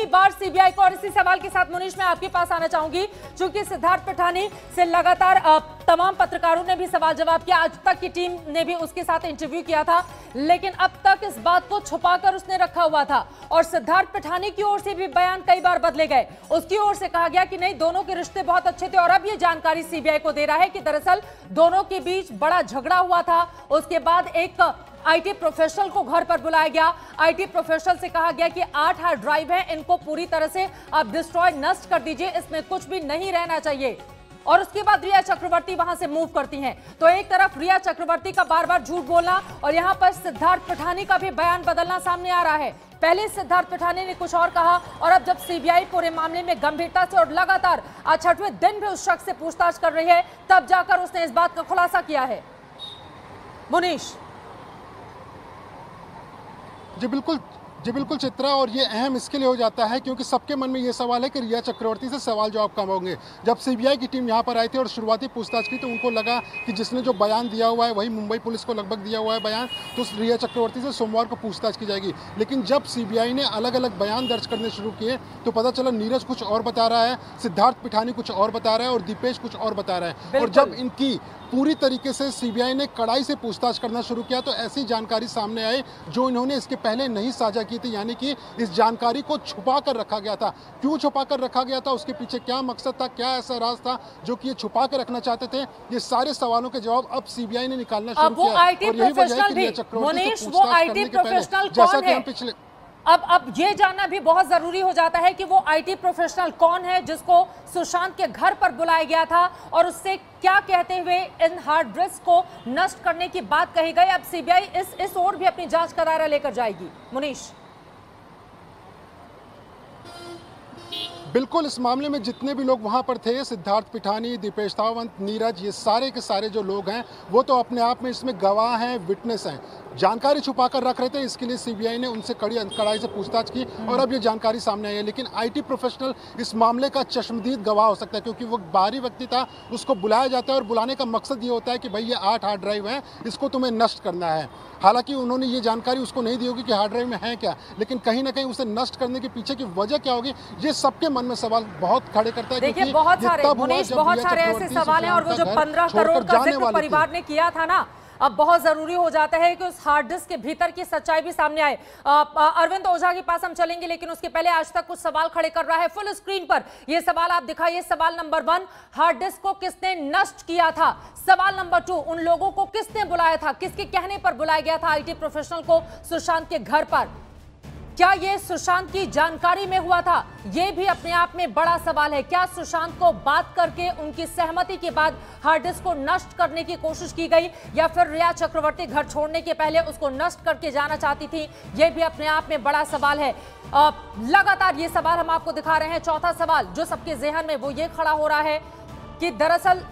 बार सीबीआई को, और इसी सवाल के साथ मुनीश मैं आपके पास आना चाहूंगी, क्योंकि सिद्धार्थ पिठानी से लगातार तमाम पत्रकारों ने भी सवाल जवाब किया, आज तक की टीम ने भी उसके साथ इंटरव्यू किया था, लेकिन अब तक इस बात को छुपाकर उसने रखा हुआ था और सिद्धार्थ पिठानी की ओर से भी बयान कई बार बदले गए। उसकी ओर से कहा गया कि नहीं, दोनों के रिश्ते बहुत अच्छे थे और अब ये जानकारी सीबीआई को दे रहा है कि दरअसल दोनों के बीच बड़ा झगड़ा हुआ था। उसके बाद एक आईटी प्रोफेशनल को घर पर बुलाया गया। आईटी प्रोफेशनल से कहा गया कि 8 हार्ड ड्राइव है, इनको पूरी तरह से आप डिस्ट्रॉय नष्ट कर दीजिए, इसमें कुछ भी नहीं रहना चाहिए। और उसके बाद रिया चक्रवर्ती वहां से मूव करती हैं। तो एक तरफ रिया चक्रवर्ती का बार-बार झूठ बोलना और यहां पर सिद्धार्थ पिठानी का भी बयान बदलना सामने आ रहा है। पहले सिद्धार्थ पिठानी ने कुछ और कहा और अब जब सीबीआई पूरे मामले में गंभीरता से और लगातार आज 6वें दिन भी उस शख्स से पूछताछ कर रही है, तब जाकर उसने इस बात का खुलासा किया है। मुनीश जी बिल्कुल चित्रा, और ये अहम इसके लिए हो जाता है क्योंकि सबके मन में ये सवाल है कि रिया चक्रवर्ती से सवाल जवाब कब होंगे। जब सीबीआई की टीम यहाँ पर आई थी और शुरुआती पूछताछ की तो उनको लगा कि जिसने जो बयान दिया हुआ है वही मुंबई पुलिस को लगभग दिया हुआ है बयान, तो रिया चक्रवर्ती से सोमवार को पूछताछ की जाएगी। लेकिन जब सीबीआई ने अलग अलग बयान दर्ज करने शुरू किए तो पता चला नीरज कुछ और बता रहा है, सिद्धार्थ पिठानी कुछ और बता रहा है और दीपेश कुछ और बता रहा है। और जब इनकी पूरी तरीके से सीबीआई ने कड़ाई से पूछताछ करना शुरू किया तो ऐसी जानकारी सामने आई जो इन्होंने इसके पहले नहीं साझा की थी, यानी कि इस जानकारी को छुपा कर रखा गया था। क्यों छुपा कर रखा गया था, उसके पीछे क्या मकसद था, क्या ऐसा राज था जो कि ये छुपा कर रखना चाहते थे, ये सारे सवालों के जवाब अब सीबीआई ने निकालना शुरू किया। और यही वजह है कि रिया चक्रवर्ती से पूछताछ करने के पहले, जैसा कि हम पिछले अब ये जानना भी बहुत जरूरी हो जाता है कि वो आईटी प्रोफेशनल कौन है जिसको सुशांत के घर पर बुलाया गया था और उससे क्या कहते हुए इन हार्ड डिस्क को नष्ट करने की बात कही गई। अब सीबीआई इस ओर भी अपनी जांच का दायरा लेकर जाएगी। मुनीश बिल्कुल, इस मामले में जितने भी लोग वहाँ पर थे, सिद्धार्थ पिठानी, दीपेश तावंत, नीरज, ये सारे के सारे जो लोग हैं वो तो अपने आप में इसमें गवाह हैं, विटनेस हैं। जानकारी छुपाकर रख रहे थे, इसके लिए सीबीआई ने उनसे कड़ाई से पूछताछ की और अब ये जानकारी सामने आई है। लेकिन आईटी प्रोफेशनल इस मामले का चश्मदीद गवाह हो सकता है, क्योंकि वो बाहरी व्यक्ति था, उसको बुलाया जाता है और बुलाने का मकसद ये होता है कि भाई ये 8 हार्ड ड्राइव हैं, इसको तुम्हें नष्ट करना है। हालांकि उन्होंने ये जानकारी उसको नहीं दी होगी कि हार्ड ड्राइव में है क्या, लेकिन कहीं ना कहीं उसे नष्ट करने के पीछे की वजह क्या होगी, ये सबके मन में सवाल बहुत खड़े करता है। देखिए, बहुत सारे ऐसे सवाल हैं और वो जो 15 करोड़ का जिक्र परिवार ने किया था ना, अब बहुत जरूरी हो जाता है कि उस हार्ड डिस्क के भीतर की सच्चाई भी सामने आए। अरविंद ओझा के पास हम चलेंगे, लेकिन उसके पहले आज तक कुछ सवाल खड़े कर रहा है फुल स्क्रीन पर। ये सवाल आप दिखाइए। सवाल नंबर 1, हार्ड डिस्क को किसने नष्ट किया था? सवाल नंबर 2, उन लोगों को किसने बुलाया था, किसके कहने पर बुलाया गया था आईटी प्रोफेशनल को सुशांत के घर पर? क्या ये सुशांत की जानकारी में हुआ था? ये भी अपने आप में बड़ा सवाल है। क्या सुशांत को बात करके उनकी सहमति के बाद हार्ड डिस्क को नष्ट करने की कोशिश की गई, या फिर रिया चक्रवर्ती घर छोड़ने के पहले उसको नष्ट करके जाना चाहती थी? ये भी अपने आप में बड़ा सवाल है। लगातार ये सवाल हम आपको दिखा रहे हैं। चौथा सवाल जो सबके ज़हन में वो ये खड़ा हो रहा है कि दरअसल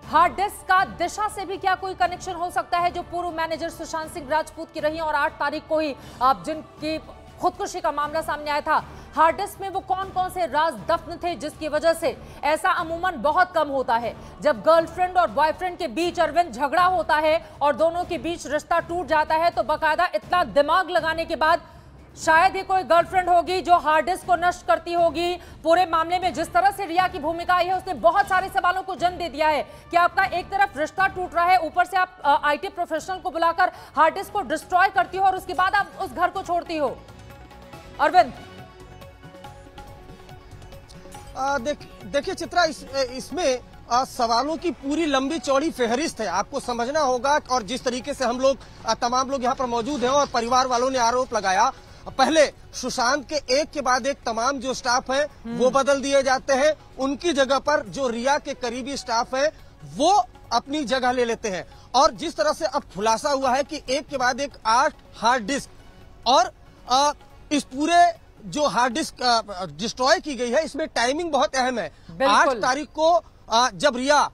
हार्ड डिस्क का दिशा से भी क्या कोई कनेक्शन हो सकता है, जो पूर्व मैनेजर सुशांत सिंह राजपूत की रही और 8 तारीख को ही जिनकी खुदकुशी का मामला सामने आया था, हार्ड डिस्क में वो कौन कौन से राज दफन थे जिसकी वजह से? ऐसा अमूमन बहुत कम होता है। जब गर्लफ्रेंड और बॉयफ्रेंड के बीच अरविंद झगड़ा होता है और दोनों के बीच रिश्ता टूट जाता है, तो बाकायदा इतना दिमाग लगाने के बाद शायद ही कोई गर्लफ्रेंड होगी जो हार्ड डिस्क को नष्ट करती होगी। पूरे मामले में जिस तरह से रिया की भूमिका आई है, उसने बहुत सारे सवालों को जन्म दे दिया है कि आपका एक तरफ रिश्ता टूट रहा है, ऊपर से आप आईटी प्रोफेशनल को बुलाकर हार्ड डिस्क को डिस्ट्रॉय करती हो और उसके बाद आप उस घर को छोड़ती हो। अरविंद, देखिए चित्रा, इसमें सवालों की पूरी लंबी चौड़ी फेहरिस्त है, आपको समझना होगा। और जिस तरीके से हम लोग तमाम लोग यहाँ पर मौजूद हैं और परिवार वालों ने आरोप लगाया, पहले सुशांत के एक के बाद एक तमाम जो स्टाफ है वो बदल दिए जाते हैं, उनकी जगह पर जो रिया के करीबी स्टाफ है वो अपनी जगह ले लेते हैं। और जिस तरह से अब खुलासा हुआ है कि एक के बाद एक 8 हार्ड डिस्क, और इस पूरे जो हार्ड डिस्क डिस्ट्रॉय की गई है, इसमें टाइमिंग बहुत अहम है। 8 तारीख को जब रिया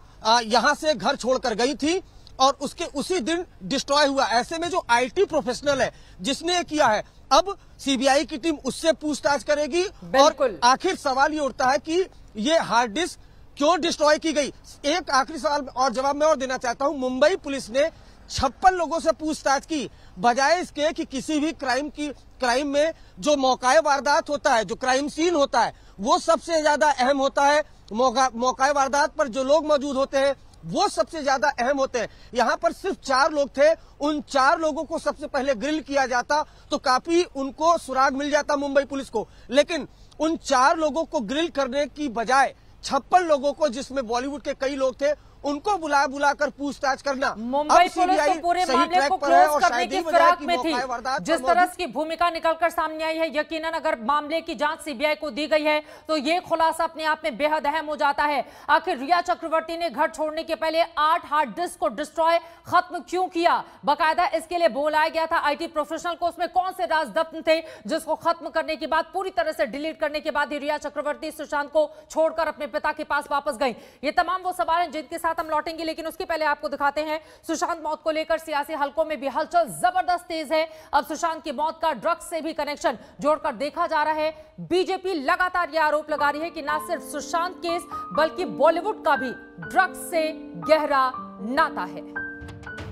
यहाँ से घर छोड़कर गई थी और उसके उसी दिन डिस्ट्रॉय हुआ। ऐसे में जो आईटी प्रोफेशनल है जिसने किया है, अब सीबीआई की टीम उससे पूछताछ करेगी। और आखिर सवाल ये उठता है कि ये हार्ड डिस्क क्यों डिस्ट्रॉय की गई। एक आखिरी सवाल और जवाब मैं और देना चाहता हूं। मुंबई पुलिस ने 56 लोगों से पूछताछ की, बजाय इसके कि किसी भी क्राइम में जो मौकाए वारदात होता है, जो क्राइम सीन होता है, वो सबसे ज्यादा अहम होता है। मौकाए वारदात पर जो लोग मौजूद होते हैं वो सबसे ज्यादा अहम होते हैं। यहाँ पर सिर्फ 4 लोग थे, उन 4 लोगों को सबसे पहले ग्रिल किया जाता तो काफी उनको सुराग मिल जाता मुंबई पुलिस को। लेकिन उन 4 लोगों को ग्रिल करने की बजाय 56 लोगों को, जिसमें बॉलीवुड के कई लोग थे, उनको बुलाकर पूछताछ करना। मुंबई पुलिस तो पूरे मामले को क्लोज करने की फिराक में थी। जिस तरह की भूमिका निकलकर सामने आई है, यकीनन अगर मामले की जांच सीबीआई को दी गई है तो ये खुलासा अपने आप में बेहद अहम हो जाता है। आखिर रिया चक्रवर्ती ने घर छोड़ने के पहले 8 हार्ड डिस्क को डिस्ट्रॉय खत्म क्यों किया? बाकायदा इसके लिए बुलाया गया था आईटी प्रोफेशनल को। उसमें कौन से राज दफन थे जिसको खत्म करने के बाद, पूरी तरह से डिलीट करने के बाद ही रिया चक्रवर्ती सुशांत को छोड़कर अपने पिता के पास वापस गई? ये तमाम वो सवाल हैं जिनके साथ हम लौटेंगे, लेकिन उसके पहले आपको दिखाते हैं सुशांत मौत को लेकर सियासी हलकों में भी हलचल जबरदस्त तेज है। अब सुशांत की मौत का ड्रग्स से भी कनेक्शन जोड़कर देखा जा रहा है। बीजेपी लगातार यह आरोप लगा रही है कि न सिर्फ सुशांत केस बल्कि बॉलीवुड का भी ड्रग्स से गहरा नाता है।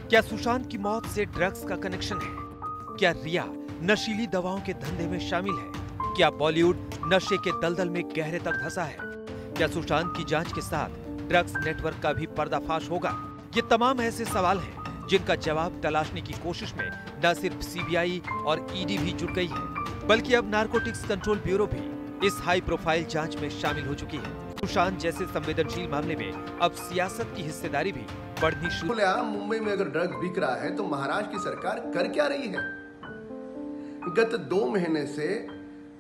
क्या सुशांत की मौत से ड्रग्स का कनेक्शन है? क्या रिया नशीली दवाओं के धंधे में शामिल है? क्या बॉलीवुड नशे के दलदल में गहरे तक धंसा है? क्या सुशांत की जांच के साथ ड्रग्स नेटवर्क का भी पर्दाफाश होगा? ये तमाम ऐसे सवाल हैं जिनका जवाब तलाशने की कोशिश में न सिर्फ सीबीआई और ईडी भी जुट गई है, बल्कि अब नारकोटिक्स कंट्रोल ब्यूरो भी इस हाई प्रोफाइल जांच में शामिल हो चुकी है। सुशांत जैसे संवेदनशील मामले में अब सियासत की हिस्सेदारी भी बढ़नी शुरू। मुंबई में अगर ड्रग्स बिक रहा है तो महाराष्ट्र की सरकार कर क्या रही है? गत 2 महीने से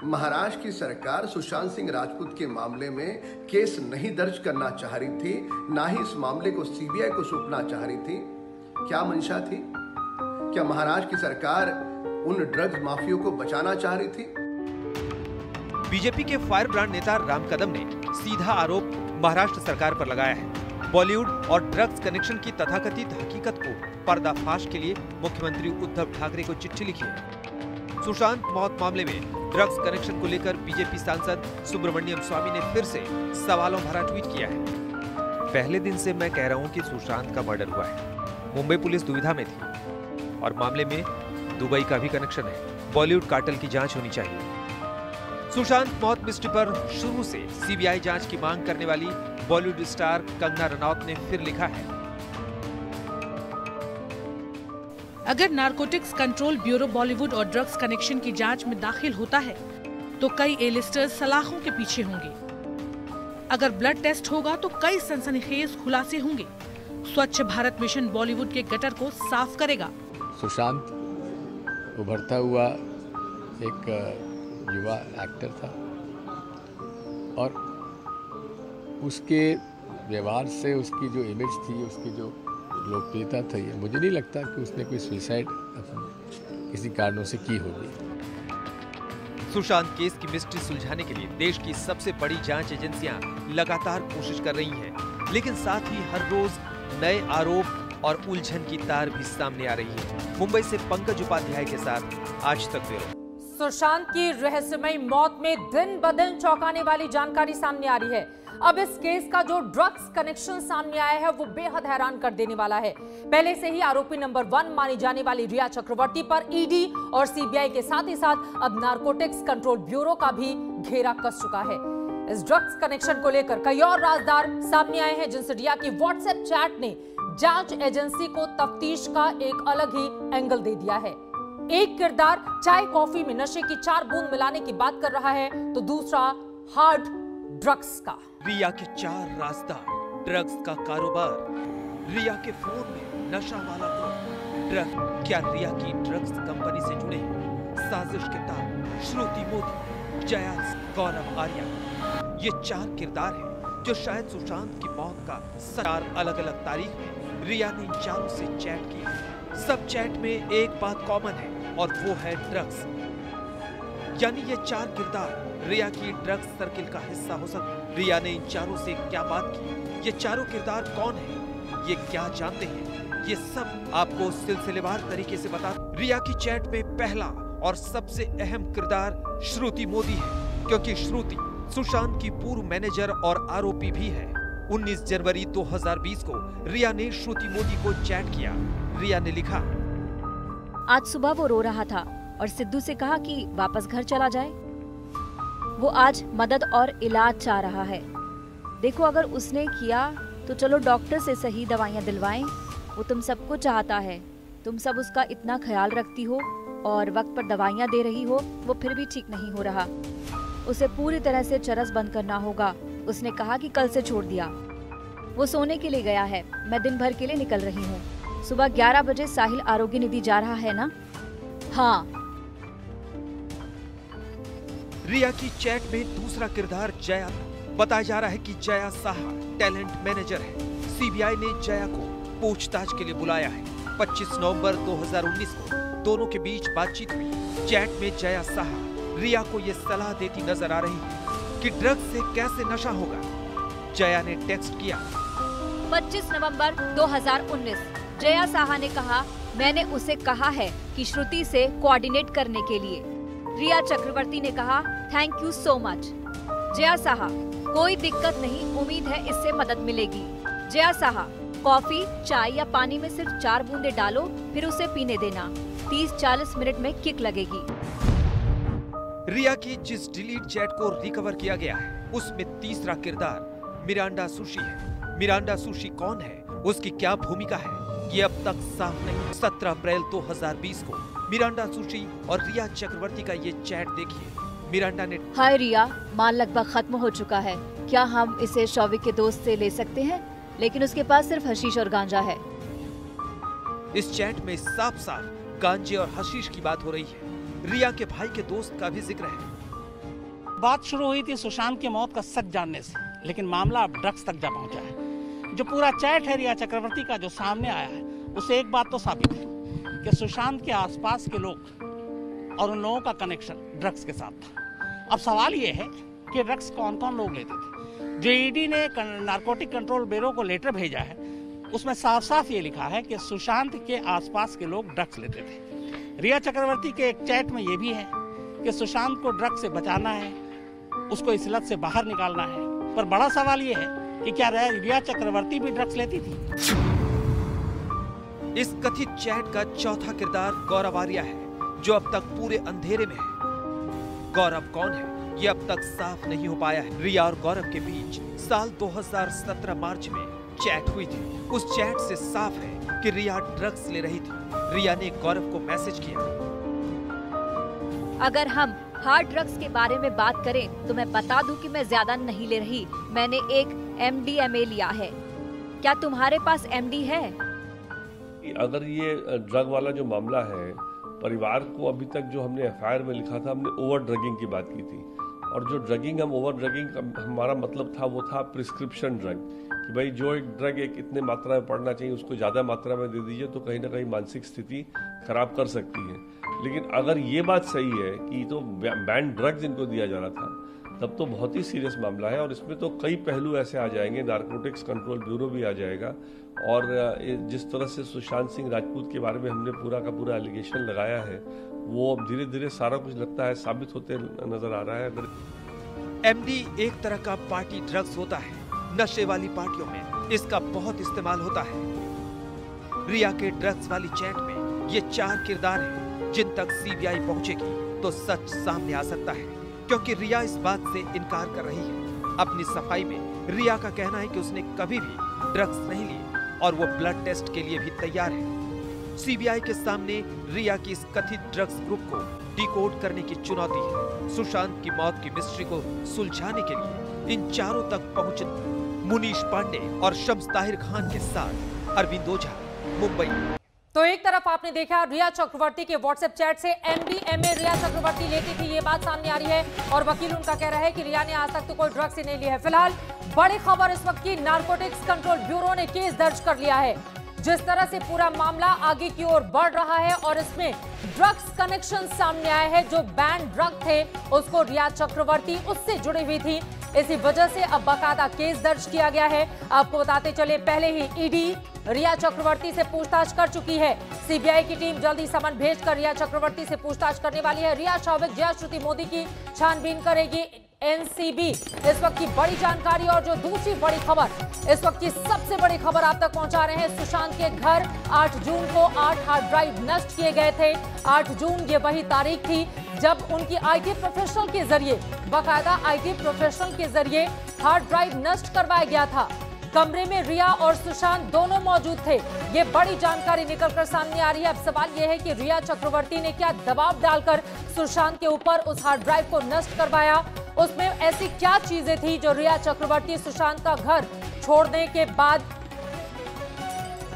महाराष्ट्र की सरकार सुशांत सिंह राजपूत के मामले में केस नहीं दर्ज करना चाह रही थी, ना ही इस मामले को सीबीआई को सौंपना चाह रही थी। क्या मंशा थी? क्या महाराष्ट्र की सरकार उन ड्रग्स माफियों को बचाना चाह रही थी? बीजेपी के फायर ब्रांड नेता राम कदम ने सीधा आरोप महाराष्ट्र सरकार पर लगाया है। बॉलीवुड और ड्रग्स कनेक्शन की तथाकथित हकीकत को पर्दाफाश के लिए मुख्यमंत्री उद्धव ठाकरे को चिट्ठी लिखी है। सुशांत मौत मामले में ड्रग्स कनेक्शन को लेकर बीजेपी सांसद सुब्रमण्यम स्वामी ने फिर से सवालों भरा ट्वीट किया है। पहले दिन से मैं कह रहा हूं कि सुशांत का मर्डर हुआ है। मुंबई पुलिस दुविधा में थी और मामले में दुबई का भी कनेक्शन है। बॉलीवुड कार्टेल की जांच होनी चाहिए। सुशांत मौत मिस्ट्री पर शुरू से सीबीआई जांच की मांग करने वाली बॉलीवुड स्टार कंगना रनौत ने फिर लिखा है, अगर नारकोटिक्स कंट्रोल ब्यूरो बॉलीवुड और ड्रग्स कनेक्शन की जांच में दाखिल होता है तो कई ए-लिस्टर्स सलाखों के पीछे होंगे। अगर ब्लड टेस्ट होगा तो कई सनसनीखेज खुलासे होंगे। स्वच्छ भारत मिशन बॉलीवुड के गटर को साफ करेगा। सुशांत उभरता हुआ एक युवा एक्टर था और उसके व्यवहार से उसकी जो इमेज थी, उसकी जो लोकप्रियता थी, मुझे नहीं लगता कि उसने कोई सुसाइड किसी कारणों से की होगी। सुशांत केस की मिस्ट्री सुलझाने के लिए देश की सबसे बड़ी जांच एजेंसियां लगातार कोशिश कर रही हैं, लेकिन साथ ही हर रोज नए आरोप और उलझन की तार भी सामने आ रही है। मुंबई से पंकज उपाध्याय के साथ आज तक ब्यूरो। सुशांत की रहस्यमयी मौत में दिन ब दिन चौंकाने वाली जानकारी सामने आ रही है। अब इस केस का जो ड्रग्स कनेक्शन सामने आया है वो बेहद हैरान कर देने वाला है। पहले से ही आरोपी नंबर 1 मानी जाने वाली रिया चक्रवर्ती पर ईडी और सीबीआई के साथ ही साथ अब नारकोटिक्स कंट्रोल ब्यूरो का भी घेरा कस चुका है। इस ड्रग्स कनेक्शन को लेकर कई और राजदार सामने आए हैं, जिनसे रिया की व्हाट्सएप चैट ने जांच एजेंसी को तफ्तीश का एक अलग ही एंगल दे दिया है। एक किरदार चाय कॉफी में नशे की 4 बूंद मिलाने की बात कर रहा है तो दूसरा हार्ड ड्रग्स का। रिया के 4 राजदार, ड्रग्स का कारोबार, रिया के फोन में नशा वाला ड्रग। क्या रिया की ड्रग्स कंपनी से जुड़े साजिश के तार श्रुति मोदी, जया, गौरव आर्या, ये 4 किरदार हैं जो शायद सुशांत की मौत का 4 अलग-अलग तारीख में रिया ने इन 4 से चैट किया। सब चैट में एक बात कॉमन है और वो है ड्रग्स। यानी ये 4 किरदार रिया की ड्रग्स सर्किल का हिस्सा हो सकते। रिया ने इन 4 से क्या बात की, ये 4 किरदार कौन है, ये क्या जानते हैं, ये सब आपको सिलसिलेवार तरीके से बता। रिया की चैट में पहला और सबसे अहम किरदार श्रुति मोदी है, क्योंकि श्रुति सुशांत की पूर्व मैनेजर और आरोपी भी है। 19 जनवरी 2020 को रिया ने श्रुति मोदी को चैट किया। रिया ने लिखा, आज सुबह वो रो रहा था और सिद्धू से कहा कि वापस घर चला जाए। वो आज मदद और इलाज चाह रहा है। देखो अगर उसने किया तो चलो डॉक्टर से सही दवाइयाँ दिलवाएं। वो तुम सबको चाहता है, तुम सब उसका इतना ख्याल रखती हो और वक्त पर दवाइयाँ दे रही हो, वो फिर भी ठीक नहीं हो रहा। उसे पूरी तरह से चरस बंद करना होगा। उसने कहा कि कल से छोड़ दिया। वो सोने के लिए गया है, मैं दिन भर के लिए निकल रही हूँ। सुबह 11 बजे साहिल आरोग्य निधि जा रहा है ना? हाँ। रिया की चैट में दूसरा किरदार जया। बताया जा रहा है कि जया साहा टैलेंट मैनेजर है। सीबीआई ने जया को पूछताछ के लिए बुलाया है। 25 नवंबर 2019 को दोनों के बीच बातचीत हुई। चैट में जया साहा रिया को ये सलाह देती नजर आ रही है कि ड्रग्स से कैसे नशा होगा। जया ने टेक्स्ट किया, 25 नवंबर 2019 जया साहा ने कहा, मैंने उसे कहा है कि श्रुति से कोऑर्डिनेट करने के लिए। रिया चक्रवर्ती ने कहा, thank you so much. Jaya Saha, कोई दिक्कत नहीं, उम्मीद है इससे मदद मिलेगी। जया साहा, कॉफी, चाय या पानी में सिर्फ 4 बूंदे डालो, फिर उसे पीने देना। 30-40 मिनट में किक लगेगी। रिया की जिस डिलीट चैट को रिकवर किया गया है, उसमें तीसरा किरदार मिरांडा सुशी है। मिरांडा सुशी कौन है, उसकी क्या भूमिका है, ये अब तक साफ नहीं। 17 अप्रैल 2020 को मिरांडा सुशी और रिया चक्रवर्ती का ये चैट देखिए। मिरांडा ने, हाय रिया, माल लगभग खत्म हो चुका है, क्या हम इसे शौविक के दोस्त से ले सकते हैं? लेकिन उसके पास सिर्फ हशीश और गांजा है। इस चैट में साफ साफ गांजे और हशीश की बात हो रही है। रिया के भाई के दोस्त का भी जिक्र है। बात शुरू हुई थी सुशांत की मौत का सच जानने से, लेकिन मामला अब ड्रग्स तक जा पहुंचा है। जो पूरा चैट है रिया चक्रवर्ती का जो सामने आया है, उससे एक बात तो साबित है कि सुशांत के आसपास के लोग और उन लोगों का कनेक्शन ड्रग्स के साथ था। अब सवाल ये है कि ड्रग्स कौन कौन लोग लेते थे। जो ईडी ने नारकोटिक कंट्रोल ब्यूरो को लेटर भेजा है उसमें साफ साफ ये लिखा है कि सुशांत के आसपास के लोग ड्रग्स लेते थे। रिया चक्रवर्ती के एक चैट में ये भी है कि सुशांत को ड्रग्स से बचाना है, उसको इस लत से बाहर निकालना है। पर बड़ा सवाल ये है कि क्या रिया चक्रवर्ती भी ड्रग्स लेती थी? इस कथित चैट का चौथा किरदार गौरव आर्या है, जो अब तक पूरे अंधेरे में है। गौरव कौन है ये अब तक साफ नहीं हो पाया है। रिया और गौरव के बीच साल 2017 मार्च में चैट हुई थी। उस चैट से साफ है कि रिया ड्रग्स ले रही थी। रिया ने गौरव को मैसेज किया, अगर हम हार्ड ड्रग्स के बारे में बात करें तो मैं बता दूं कि मैं ज्यादा नहीं ले रही, मैंने एक MDMA लिया है, क्या तुम्हारे पास MD है? अगर ये ड्रग वाला जो मामला है, परिवार को अभी तक जो हमने FIR में लिखा था, हमने ओवर ड्रगिंग की बात की थी। और जो ड्रगिंग हम ओवर ड्रगिंग हमारा मतलब था वो था प्रिस्क्रिप्शन ड्रग, कि भाई जो एक ड्रग एक इतने मात्रा में पड़ना चाहिए उसको ज़्यादा मात्रा में दे दीजिए तो कहीं ना कहीं मानसिक स्थिति खराब कर सकती है। लेकिन अगर ये बात सही है कि तो बैन ड्रग्स इनको दिया जा रहा था, तब तो बहुत ही सीरियस मामला है। और इसमें तो कई पहलू ऐसे आ जाएंगे, नारकोटिक्स कंट्रोल ब्यूरो भी आ जाएगा। और जिस तरह से सुशांत सिंह राजपूत के बारे में हमने पूरा का पूरा एलिगेशन लगाया है, वो अब धीरे धीरे सारा कुछ लगता है साबित होते नजर आ रहा है। अगर MD एक तरह का पार्टी ड्रग्स होता है, नशे वाली पार्टियों में इसका बहुत इस्तेमाल होता है। रिया के ड्रग्स वाली चैट में ये 4 किरदार हैं, जिन तक CBI पहुंचेगी तो सच सामने आ सकता है, क्योंकि रिया इस बात से इनकार कर रही है। अपनी सफाई में रिया का कहना है कि उसने कभी भी ड्रग्स नहीं लिए और वो ब्लड टेस्ट के लिए भी तैयार है। CBI के सामने रिया की इस कथित ड्रग्स ग्रुप को डिकोड करने की चुनौती है। सुशांत की मौत की मिस्ट्री को सुलझाने के लिए इन चारों तक पहुंचे मुनीश पांडे और शम्स ताहिर खान के साथ अरविंद ओझा, मुंबई। तो एक तरफ आपने देखा रिया चक्रवर्ती के व्हाट्सएप चैट से MDMA रिया चक्रवर्ती लेती थी, ये बात सामने आ रही है। और वकील उनका कह रहा है कि रिया ने आज तक तो कोई ड्रग्स ही नहीं ली है। फिलहाल बड़ी खबर इस वक्त की, नारकोटिक्स कंट्रोल ब्यूरो ने केस दर्ज कर लिया है। जिस तरह से पूरा मामला आगे की ओर बढ़ रहा है और इसमें ड्रग्स कनेक्शन सामने आए हैं, जो बैन ड्रग थे उसको रिया चक्रवर्ती उससे जुड़ी हुई थी, इसी वजह से अब बाकायदा केस दर्ज किया गया है। आपको बताते चले, पहले ही ईडी रिया चक्रवर्ती से पूछताछ कर चुकी है। CBI की टीम जल्दी समन भेजकर रिया चक्रवर्ती से पूछताछ करने वाली है। रिया शाविक, जया श्रुति मोदी की छानबीन करेगी NCB। इस वक्त की बड़ी जानकारी और जो दूसरी बड़ी खबर, इस वक्त की सबसे बड़ी खबर आप तक पहुंचा रहे हैं। सुशांत के घर 8 जून को 8 हार्ड ड्राइव नष्ट किए गए थे। 8 जून ये वही तारीख थी जब उनकी IT प्रोफेशनल के जरिए, बाकायदा IT प्रोफेशनल के जरिए हार्ड ड्राइव नष्ट करवाया गया था। कमरे में रिया और सुशांत दोनों मौजूद थे। ये बड़ी जानकारी निकलकर सामने आ रही है। अब सवाल यह है कि रिया चक्रवर्ती ने क्या दबाव डालकर सुशांत के ऊपर उस हार्ड ड्राइव को नष्ट करवाया, उसमें ऐसी क्या चीजें थी जो रिया चक्रवर्ती सुशांत का घर छोड़ने के बाद,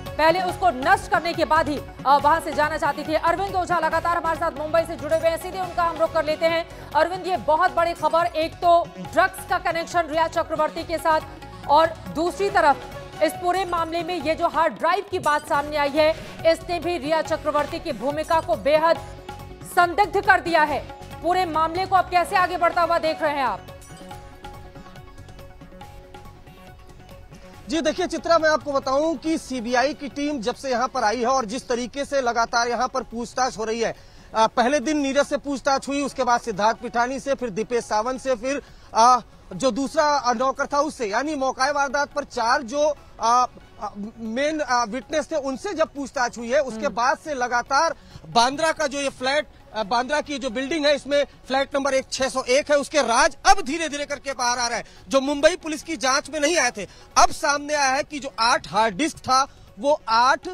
पहले उसको नष्ट करने के बाद ही वहां से जाना चाहती थी। अरविंद ओझा लगातार हमारे साथ मुंबई से जुड़े हुए हैं, सीधे उनका हम रुख कर लेते हैं। अरविंद, ये बहुत बड़ी खबर, एक तो ड्रग्स का कनेक्शन रिया चक्रवर्ती के साथ, और दूसरी तरफ इस पूरे मामले में ये जो हार्ड ड्राइव की बात सामने आई है, इसने भी रिया चक्रवर्ती की भूमिका को बेहद संदिग्ध कर दिया है। पूरे मामले को अब कैसे आगे बढ़ता हुआ देख रहे हैं आप? जी देखिए चित्रा, मैं आपको बताऊं कि CBI की टीम जब से यहां पर आई है और जिस तरीके से लगातार यहां पर पूछताछ हो रही है, पहले दिन नीरज से पूछताछ हुई, उसके बाद सिद्धार्थ पिठानी से, फिर दीपेश सावंत से, फिर जो दूसरा नौकर था उससे, यानी मौका वारदात पर 4 जो मेन विटनेस थे उनसे जब पूछताछ हुई है, उसके बाद से लगातार बांद्रा का जो ये फ्लैट, बांद्रा की जो बिल्डिंग है, इसमें फ्लैट नंबर 601 है, उसके राज अब धीरे धीरे करके बाहर आ रहा है, जो मुंबई पुलिस की जांच में नहीं आए थे। अब सामने आया है कि जो 8 हार्ड डिस्क था वो 8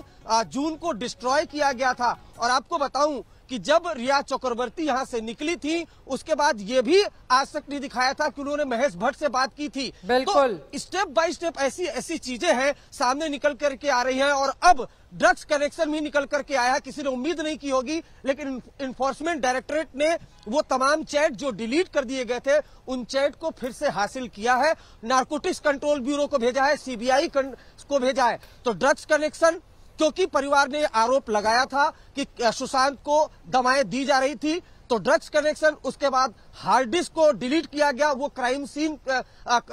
जून को डिस्ट्रॉय किया गया था। और आपको बताऊं कि जब रिया चक्रवर्ती यहां से निकली थी, उसके बाद ये भी आज तक नहीं दिखाया था कि उन्होंने महेश भट्ट से बात की थी। बिल्कुल। तो स्टेप बाय स्टेप ऐसी चीजें हैं सामने निकल करके आ रही हैं, और अब ड्रग्स कनेक्शन भी निकल करके आया है। किसी ने उम्मीद नहीं की होगी, लेकिन इन्फोर्समेंट डायरेक्टरेट ने वो तमाम चैट जो डिलीट कर दिए गए थे, उन चैट को फिर से हासिल किया है। नारकोटिक्स कंट्रोल ब्यूरो को भेजा है, CBI को भेजा है। तो ड्रग्स कनेक्शन, क्योंकि परिवार ने आरोप लगाया था कि सुशांत को दवाएं दी जा रही थी, तो ड्रग्स कनेक्शन, उसके बाद हार्ड डिस्क को डिलीट किया गया। वो क्राइम सीन,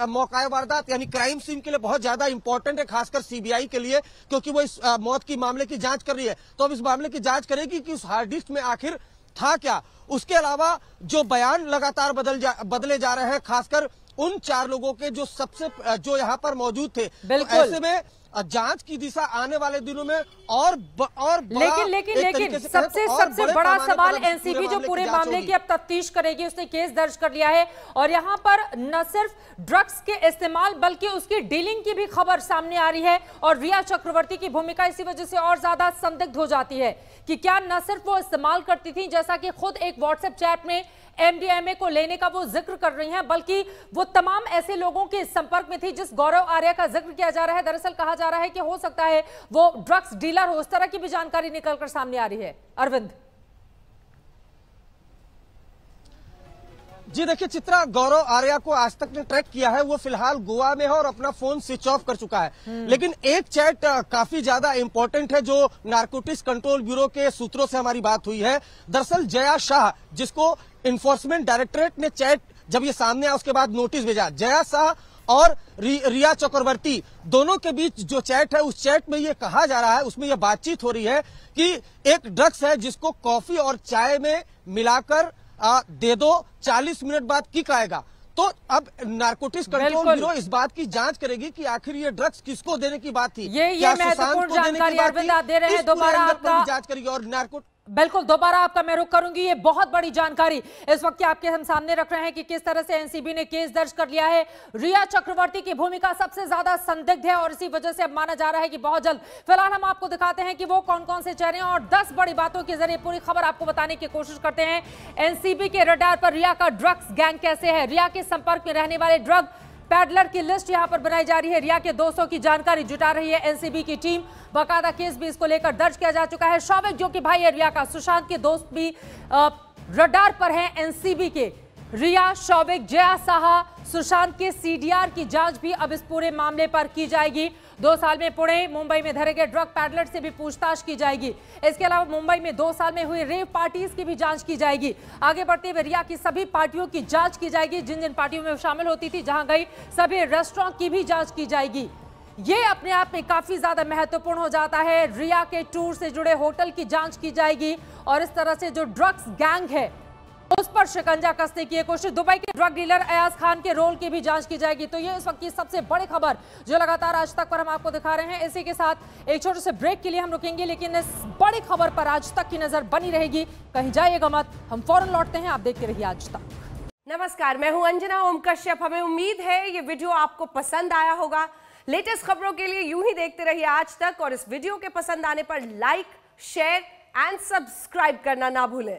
मौका वारदात यानी क्राइम सीन के लिए बहुत ज्यादा इंपॉर्टेंट है, खासकर सीबीआई के लिए, क्योंकि वो इस मौत की मामले की जांच कर रही है। तो अब इस मामले की जांच करेगी कि उस हार्ड डिस्क में आखिर था क्या। उसके अलावा जो बयान लगातार बदले जा रहे हैं, खासकर उन 4 लोगों के जो यहाँ पर मौजूद थे। तो ऐसे में जांच की दिशा आने वाले दिनों में और लेकिन सबसे बड़ा सवाल एनसीबी जो पूरे मामले की अब तफ्तीश करेगी, उसने केस दर्ज कर लिया है और यहाँ पर न सिर्फ ड्रग्स के इस्तेमाल बल्कि उसकी डीलिंग की भी खबर सामने आ रही है। और रिया चक्रवर्ती की भूमिका इसी वजह से और ज्यादा संदिग्ध हो जाती है कि क्या न सिर्फ वो इस्तेमाल करती थी, जैसा कि खुद एक व्हाट्सएप चैट में एमडीएमए को लेने का वो जिक्र कर रही हैं, बल्कि वो तमाम ऐसे लोगों के संपर्क में थी जिस गौरव आर्या का जिक्र किया जा रहा है। दरअसल कहा जा रहा है कि हो सकता है वो ड्रग्स डीलर हो, इस तरह की भी जानकारी निकलकर सामने आ रही है। अरविंद जी देखिए चित्रा, गौरव आर्या को आज तक ने ट्रैक किया है, वो फिलहाल गोवा में है और अपना फोन स्विच ऑफ कर चुका है। लेकिन एक चैट काफी ज्यादा इंपॉर्टेंट है, जो नारकोटिक्स कंट्रोल ब्यूरो के सूत्रों से हमारी बात हुई है। दरअसल जया शाह, जिसको इन्फोर्समेंट डायरेक्टरेट ने चैट जब ये सामने आया उसके बाद नोटिस भेजा, जया शाह और रिया चक्रवर्ती दोनों के बीच जो चैट है, उस चैट में ये कहा जा रहा है, उसमें ये बातचीत हो रही है कि एक ड्रग्स है जिसको कॉफी और चाय में मिलाकर दे दो, 40 मिनट बाद किक आएगा। तो अब नारकोटिक्स कंट्रोल ब्यूरो इस बात की जांच करेगी कि आखिर ये ड्रग्स किसको देने की बात थी। ये महत्वपूर्ण जानकारी अरविंद आप दे रहे हैं। दोबारा आपका जांच करेगी और बिल्कुल दोबारा आपका मैं रुख करूंगी। ये बहुत बड़ी जानकारी इस वक्त आपके हम सामने रख रहे हैं कि किस तरह से एनसीबी ने केस दर्ज कर लिया है। रिया चक्रवर्ती की भूमिका सबसे ज्यादा संदिग्ध है और इसी वजह से अब माना जा रहा है कि बहुत जल्द, फिलहाल हम आपको दिखाते हैं कि वो कौन कौन से चेहरे हैं और 10 बड़ी बातों के जरिए पूरी खबर आपको बताने की कोशिश करते हैं। एनसीबी के रडार पर रिया का ड्रग्स गैंग कैसे है, रिया के संपर्क में रहने वाले ड्रग पैडलर की लिस्ट यहां पर बनाई जा रही है, रिया के दोस्तों की जानकारी जुटा रही है एनसीबी की टीम। बाकायदा केस भी इसको लेकर दर्ज किया जा चुका है। शौविक जो कि भाई है रिया का, सुशांत के दोस्त भी रडार पर हैं एनसीबी के। रिया, शौविक, जया साहा, सुशांत के सीडीआर की जांच भी अब इस पूरे मामले पर की जाएगी। 2 साल में पुणे, मुंबई में धरे गए ड्रग पैडलर से भी पूछताछ की जाएगी। इसके अलावा मुंबई में 2 साल में हुई रेव पार्टीज की भी जांच की जाएगी। आगे बढ़ते हुए रिया की सभी पार्टियों की जांच की जाएगी, जिन जिन पार्टियों में शामिल होती थी, जहां गई, सभी रेस्टोरेंट की भी जांच की जाएगी। ये अपने आप में काफी ज्यादा महत्वपूर्ण हो जाता है। रिया के टूर से जुड़े होटल की जांच की जाएगी और इस तरह से जो ड्रग्स गैंग है उस पर शिकंजा कसने की कोशिश। दुबई के ड्रग डीलर अयाज खान के रोल की भी जांच की जाएगी। तो ये इस वक्त की सबसे बड़ी खबर जो लगातार आज तक पर हम आपको दिखा रहे हैं। इसी के साथ एक छोटे से ब्रेक के लिए हम रुकेंगे, लेकिन इस बड़ी खबर पर आज तक की नजर बनी रहेगी। कहीं जाइएगा मत, हम फौरन लौटते हैं, आप देखते रहिए आज तक। नमस्कार, मैं हूं अंजना ओम कश्यप। हमें उम्मीद है ये वीडियो आपको पसंद आया होगा। लेटेस्ट खबरों के लिए यूं ही देखते रहिए आज तक और इस वीडियो के पसंद आने पर लाइक, शेयर एंड सब्सक्राइब करना ना भूलें।